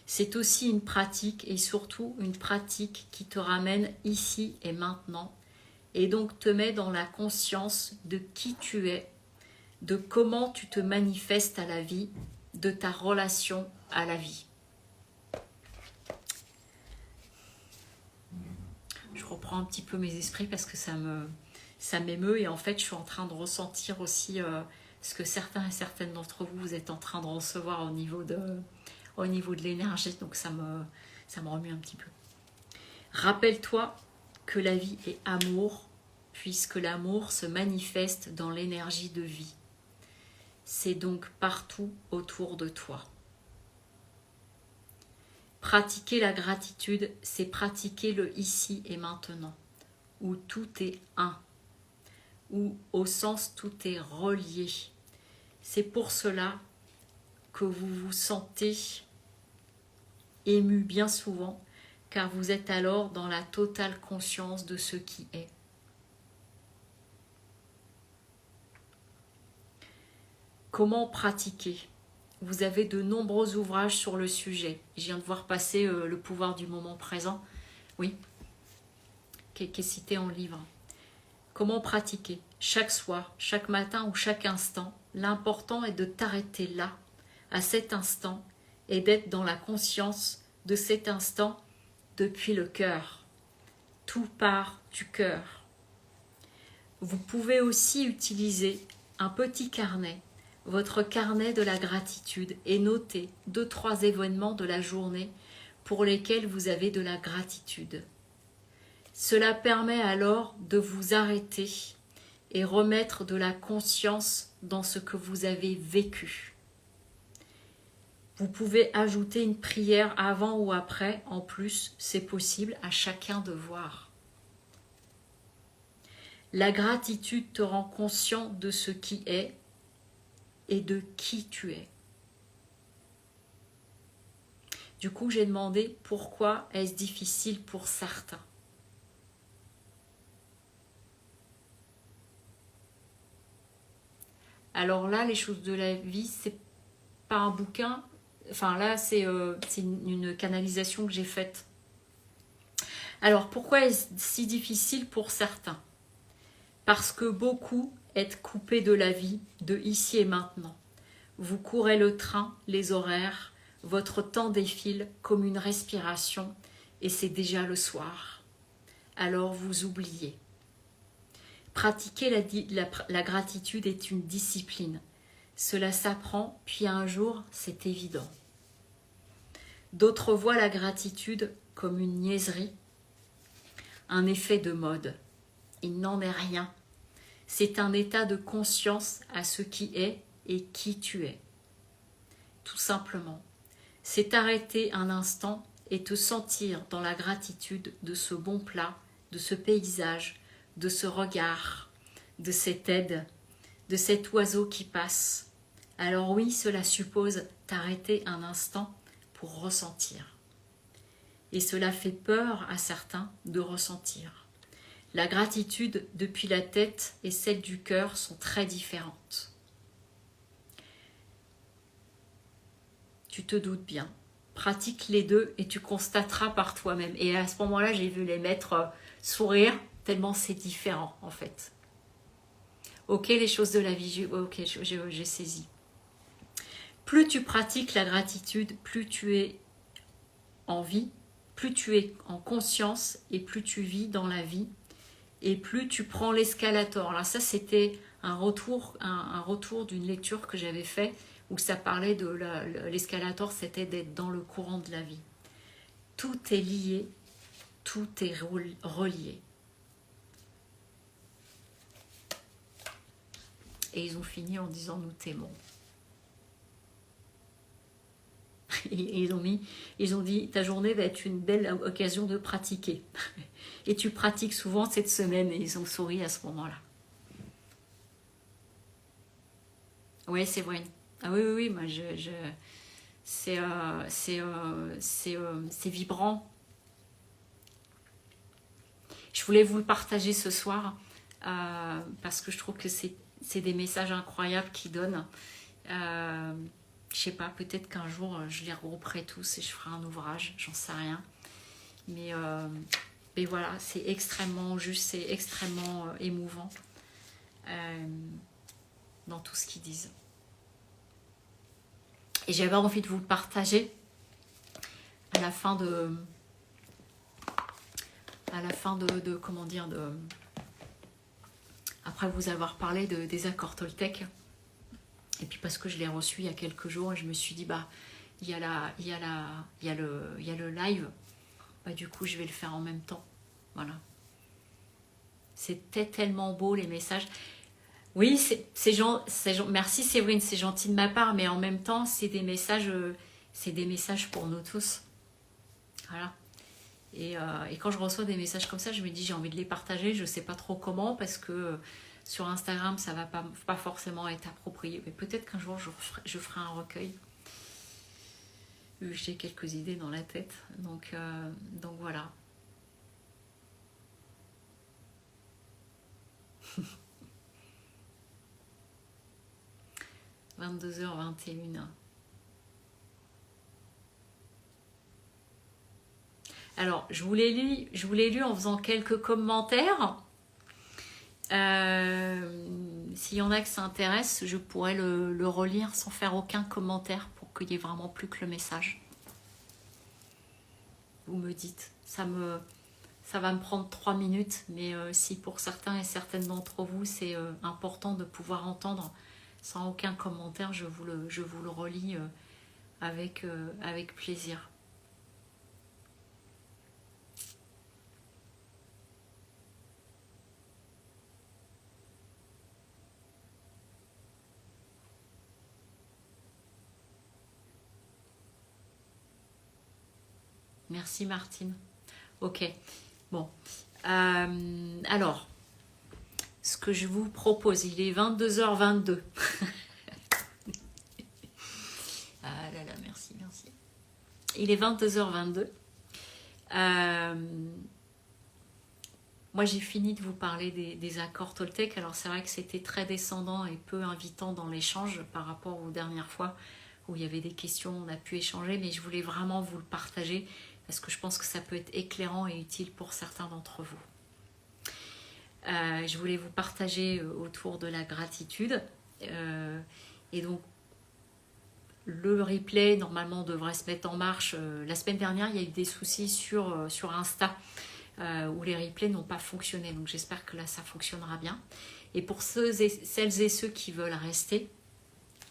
Speaker 1: C'est aussi une pratique et surtout une pratique qui te ramène ici et maintenant et donc te met dans la conscience de qui tu es, de comment tu te manifestes à la vie, de ta relation à la vie. Je reprends un petit peu mes esprits parce que ça m'émeut et en fait je suis en train de ressentir aussi ce que certains et certaines d'entre vous, vous êtes en train de recevoir au niveau de l'énergie, donc ça me remue un petit peu. Rappelle-toi que la vie est amour, puisque l'amour se manifeste dans l'énergie de vie. C'est donc partout autour de toi. Pratiquer la gratitude, c'est pratiquer le ici et maintenant, où tout est un, où au sens tout est relié. C'est pour cela que vous vous sentez ému bien souvent, car vous êtes alors dans la totale conscience de ce qui est. Comment pratiquer? Vous avez de nombreux ouvrages sur le sujet. Je viens de voir passer Le pouvoir du moment présent, oui, qui est cité en livre. Comment pratiquer? Chaque soir, chaque matin ou chaque instant, l'important est de t'arrêter là, à cet instant, et d'être dans la conscience de cet instant depuis le cœur. Tout part du cœur. Vous pouvez aussi utiliser un petit carnet, votre carnet de la gratitude, et noter 2-3 événements de la journée pour lesquels vous avez de la gratitude. Cela permet alors de vous arrêter et remettre de la conscience dans ce que vous avez vécu. Vous pouvez ajouter une prière avant ou après, en plus, c'est possible, à chacun de voir. La gratitude te rend conscient de ce qui est et de qui tu es. Du coup, j'ai demandé pourquoi est-ce difficile pour certains. Alors là, les choses de la vie, c'est pas un bouquin. Enfin là, c'est une canalisation que j'ai faite. Alors pourquoi est-ce si difficile pour certains? Parce que beaucoup êtes coupés de la vie, de ici et maintenant. Vous courez le train, les horaires, votre temps défile comme une respiration et c'est déjà le soir. Alors vous oubliez. Pratiquer la gratitude est une discipline. Cela s'apprend, puis un jour, c'est évident. D'autres voient la gratitude comme une niaiserie, un effet de mode. Il n'en est rien. C'est un état de conscience à ce qui est et qui tu es. Tout simplement. C'est arrêter un instant et te sentir dans la gratitude de ce bon plat, de ce paysage, de ce regard, de cette aide, de cet oiseau qui passe. Alors oui, cela suppose t'arrêter un instant pour ressentir. Et cela fait peur à certains de ressentir. La gratitude depuis la tête et celle du cœur sont très différentes. Tu te doutes bien. Pratique les deux et tu constateras par toi-même. Et à ce moment-là, j'ai vu les maîtres sourire, tellement c'est différent en fait. Ok, les choses de la vie, ok, j'ai saisi. Plus tu pratiques la gratitude, plus tu es en vie, plus tu es en conscience et plus tu vis dans la vie et plus tu prends l'escalator. Là, ça, c'était un retour d'une lecture que j'avais fait où ça parlait de l'escalator, c'était d'être dans le courant de la vie. Tout est lié, tout est relié. Et ils ont fini en disant nous t'aimons. Et ils ont dit ta journée va être une belle occasion de pratiquer. Et tu pratiques souvent cette semaine. Et ils ont souri à ce moment-là. Oui, c'est vrai. Ah oui, oui, oui, moi c'est vibrant. Je voulais vous le partager ce soir parce que je trouve que c'est des messages incroyables qu'ils donnent. Je sais pas, peut-être qu'un jour je les regrouperai tous et je ferai un ouvrage, j'en sais rien. Mais voilà, c'est extrêmement juste, c'est extrêmement émouvant dans tout ce qu'ils disent. Et j'avais envie de vous le partager à la fin de comment dire, après vous avoir parlé des accords Toltec. Et puis parce que je l'ai reçu il y a quelques jours et je me suis dit bah il y a le live, bah du coup je vais le faire en même temps. Voilà. C'était tellement beau les messages. Oui, merci Séverine, c'est gentil de ma part, mais en même temps c'est des messages pour nous tous. Voilà. Et quand je reçois des messages comme ça, je me dis j'ai envie de les partager, je sais pas trop comment parce que sur Instagram, ça va pas forcément être approprié. Mais peut-être qu'un jour, je ferai un recueil. J'ai quelques idées dans la tête. Donc voilà. « 22h21. » Alors, je vous l'ai lu en faisant quelques commentaires. S'il y en a que ça intéresse, je pourrais le relire sans faire aucun commentaire pour qu'il y ait vraiment plus que le message. Vous me dites, ça va me prendre 3 minutes, mais si pour certains et certaines d'entre vous, c'est important de pouvoir entendre sans aucun commentaire, je vous le relis avec plaisir. Merci Martine. Ok, bon. Alors, ce que je vous propose, il est 22h22. Ah là là, merci. Il est 22h22. moi j'ai fini de vous parler des accords Toltec. Alors c'est vrai que c'était très descendant et peu invitant dans l'échange par rapport aux dernières fois où il y avait des questions, on a pu échanger, mais je voulais vraiment vous le partager parce que je pense que ça peut être éclairant et utile pour certains d'entre vous. Je voulais vous partager autour de la gratitude. Et donc, le replay, normalement, devrait se mettre en marche. La semaine dernière, il y a eu des soucis sur Insta où les replays n'ont pas fonctionné. Donc, j'espère que là, ça fonctionnera bien. Et pour celles et ceux qui veulent rester,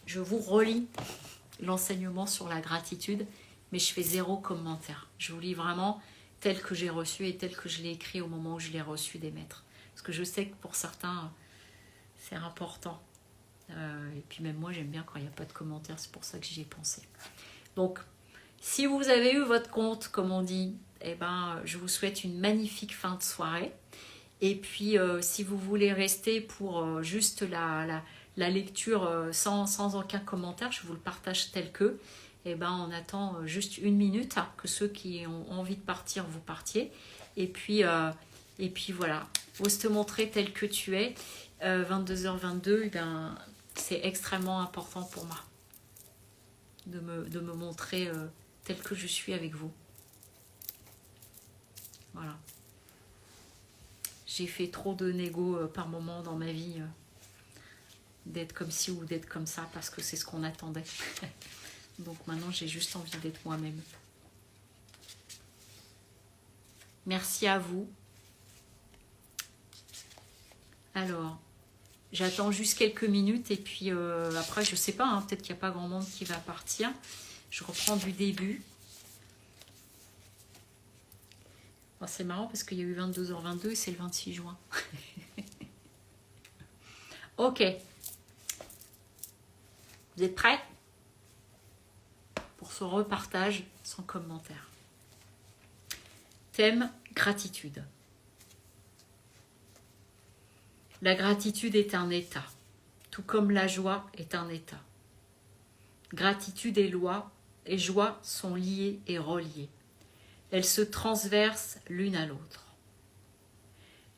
Speaker 1: je vous relis l'enseignement sur la gratitude, mais je fais 0 commentaire. Je vous lis vraiment tel que j'ai reçu et tel que je l'ai écrit au moment où je l'ai reçu des maîtres. Parce que je sais que pour certains, c'est important. Et puis même moi, j'aime bien quand il n'y a pas de commentaires, c'est pour ça que j'y ai pensé. Donc, si vous avez eu votre compte, comme on dit, eh ben, je vous souhaite une magnifique fin de soirée. Et puis, si vous voulez rester pour juste la lecture sans aucun commentaire, je vous le partage tel que. Et ben, on attend juste 1 minute que ceux qui ont envie de partir, vous partiez. Et puis voilà, ose te montrer tel que tu es. 22h22, eh ben, c'est extrêmement important pour moi de me montrer tel que je suis avec vous. Voilà. J'ai fait trop de négo par moment dans ma vie d'être comme ci ou d'être comme ça parce que c'est ce qu'on attendait. Donc maintenant, j'ai juste envie d'être moi-même. Merci à vous. Alors, j'attends juste quelques minutes et puis après, je sais pas, hein, peut-être qu'il n'y a pas grand monde qui va partir. Je reprends du début. Oh, c'est marrant parce qu'il y a eu 22h22 et c'est le 26 juin. Ok. Vous êtes prêts pour ce repartage sans commentaire? Thème: gratitude. La gratitude est un état, tout comme la joie est un état. Gratitude et joie sont liées et reliées. Elles se transversent l'une à l'autre.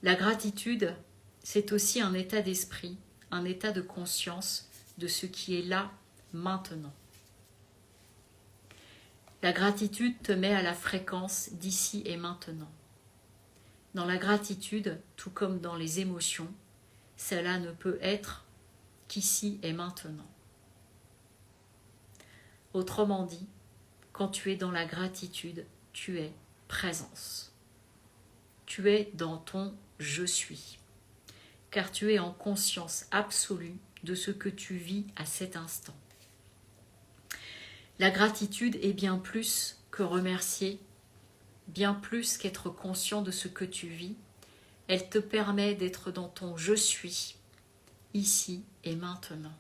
Speaker 1: La gratitude, c'est aussi un état d'esprit, un état de conscience de ce qui est là, maintenant. La gratitude te met à la fréquence d'ici et maintenant. Dans la gratitude, tout comme dans les émotions, cela ne peut être qu'ici et maintenant. Autrement dit, quand tu es dans la gratitude, tu es présence. Tu es dans ton « je suis », car tu es en conscience absolue de ce que tu vis à cet instant. La gratitude est bien plus que remercier, bien plus qu'être conscient de ce que tu vis. Elle te permet d'être dans ton « je suis », ici et maintenant.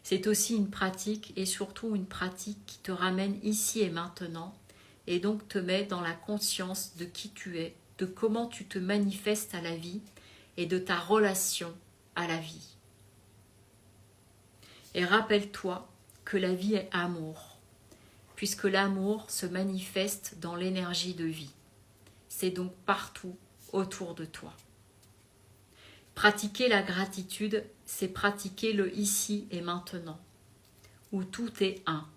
Speaker 1: C'est aussi une pratique et surtout une pratique qui te ramène ici et maintenant et donc te met dans la conscience de qui tu es, de comment tu te manifestes à la vie et de ta relation à la vie. Et rappelle-toi que la vie est amour, puisque l'amour se manifeste dans l'énergie de vie. C'est donc partout autour de toi. Pratiquer la gratitude, c'est pratiquer le ici et maintenant, où tout est un,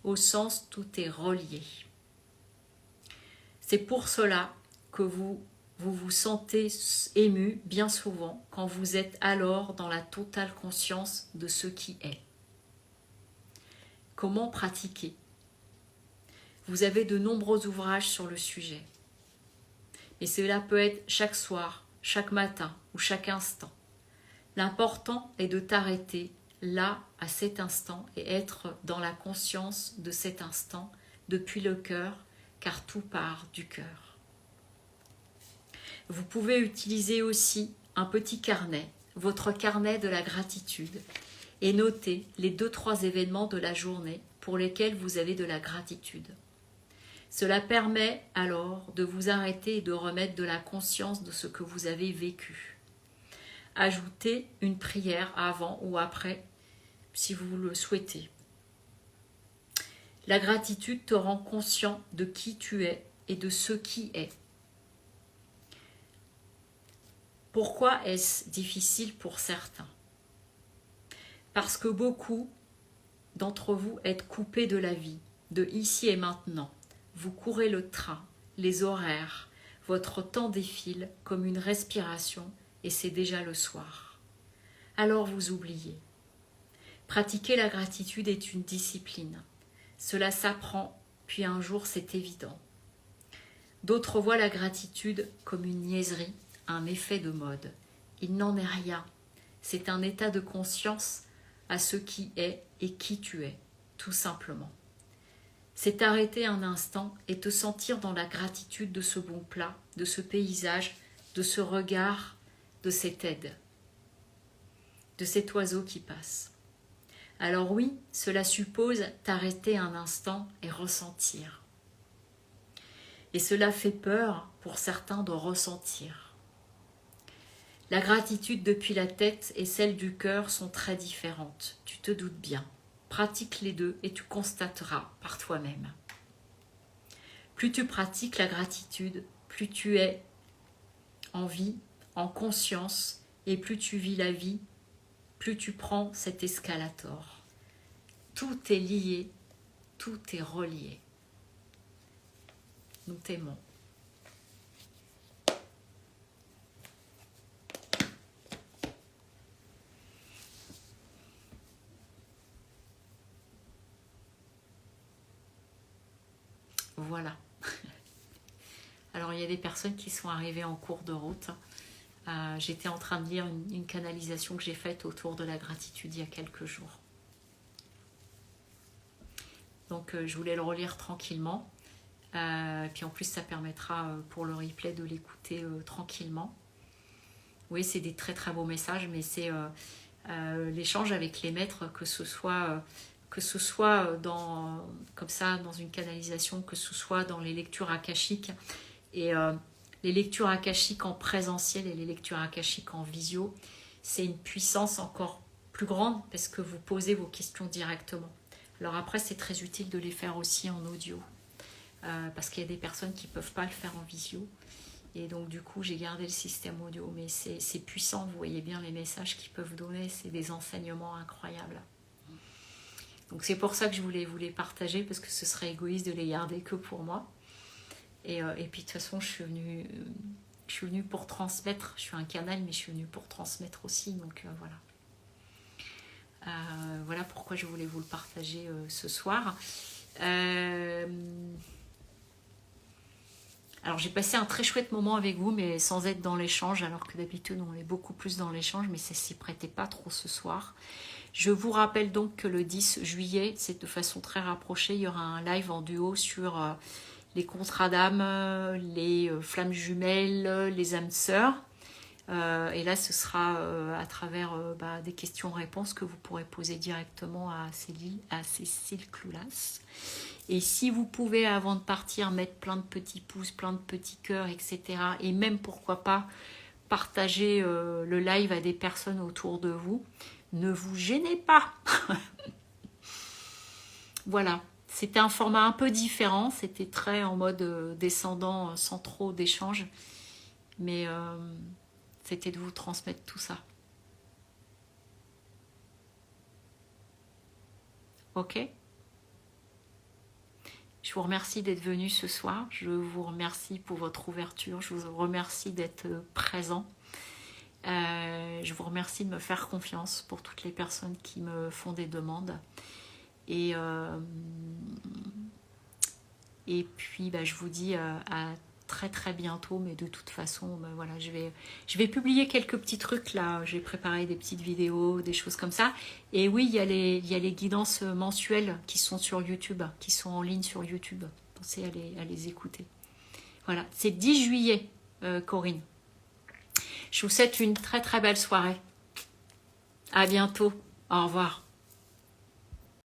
Speaker 1: au sens tout est relié. C'est pour cela que vous vous sentez ému bien souvent quand vous êtes alors dans la totale conscience de ce qui est. Comment pratiquer? Vous avez de nombreux ouvrages sur le sujet. Et cela peut être chaque soir, chaque matin ou chaque instant. L'important est de t'arrêter là, à cet instant, et être dans la conscience de cet instant, depuis le cœur, car tout part du cœur. Vous pouvez utiliser aussi un petit carnet, votre carnet de la gratitude, et noter les 2-3 événements de la journée pour lesquels vous avez de la gratitude. Cela permet alors de vous arrêter et de remettre de la conscience de ce que vous avez vécu. Ajoutez une prière avant ou après, si vous le souhaitez. La gratitude te rend conscient de qui tu es et de ce qui est. Pourquoi est-ce difficile pour certains? Parce que beaucoup d'entre vous êtes coupés de la vie, de ici et maintenant. Vous courez le train, les horaires, votre temps défile comme une respiration et c'est déjà le soir. Alors vous oubliez. Pratiquer la gratitude est une discipline. Cela s'apprend, puis un jour c'est évident. D'autres voient la gratitude comme une niaiserie, un effet de mode. Il n'en est rien. C'est un état de conscience à ce qui est et qui tu es, tout simplement. C'est t'arrêter un instant et te sentir dans la gratitude de ce bon plat, de ce paysage, de ce regard, de cette aide, de cet oiseau qui passe. Alors oui, cela suppose t'arrêter un instant et ressentir. Et cela fait peur pour certains de ressentir. La gratitude depuis la tête et celle du cœur sont très différentes, tu te doutes bien. Pratique les deux et tu constateras par toi-même. Plus tu pratiques la gratitude, plus tu es en vie, en conscience, et plus tu vis la vie, plus tu prends cet escalator. Tout est lié, tout est relié. Nous t'aimons. Voilà. Alors, il y a des personnes qui sont arrivées en cours de route. J'étais en train de lire une canalisation que j'ai faite autour de la gratitude il y a quelques jours. Donc, je voulais le relire tranquillement. Puis en plus, ça permettra pour le replay de l'écouter tranquillement. Oui, c'est des très très beaux messages, mais c'est l'échange avec les maîtres, que ce soit dans, comme ça, dans une canalisation, que ce soit dans les lectures akashiques. Et les lectures akashiques en présentiel et les lectures akashiques en visio, c'est une puissance encore plus grande parce que vous posez vos questions directement. Alors après, c'est très utile de les faire aussi en audio parce qu'il y a des personnes qui ne peuvent pas le faire en visio. Et donc du coup, j'ai gardé le système audio. Mais c'est puissant, vous voyez bien les messages qu'ils peuvent donner, c'est des enseignements incroyables. Donc c'est pour ça que je voulais vous les partager parce que ce serait égoïste de les garder que pour moi. Et puis de toute façon, je suis venue pour transmettre. Je suis un canal, mais je suis venue pour transmettre aussi. Donc voilà. Voilà pourquoi je voulais vous le partager ce soir. Alors j'ai passé un très chouette moment avec vous, mais sans être dans l'échange, alors que d'habitude on est beaucoup plus dans l'échange, mais ça s'y prêtait pas trop ce soir. Je vous rappelle donc que le 10 juillet, c'est de façon très rapprochée, il y aura un live en duo sur les contrats d'âme, les flammes jumelles, les âmes sœurs. Et là, ce sera à travers des questions-réponses que vous pourrez poser directement à Cécile Cloulas. Et si vous pouvez, avant de partir, mettre plein de petits pouces, plein de petits cœurs, etc. Et même, pourquoi pas, partager le live à des personnes autour de vous. Ne vous gênez pas. Voilà. C'était un format un peu différent. C'était très en mode descendant, sans trop d'échanges. Mais c'était de vous transmettre tout ça. Ok ? Je vous remercie d'être venu ce soir. Je vous remercie pour votre ouverture. Je vous remercie d'être présent. Je vous remercie de me faire confiance pour toutes les personnes qui me font des demandes. Et puis, je vous dis à très très bientôt. Mais de toute façon, voilà, je vais publier quelques petits trucs là. J'ai préparé des petites vidéos, des choses comme ça. Et oui, il y a les guidances mensuelles qui sont sur YouTube, qui sont en ligne sur YouTube. Pensez à les écouter. Voilà, c'est 10 juillet, Corinne. Je vous souhaite une très très belle soirée. À bientôt. Au revoir.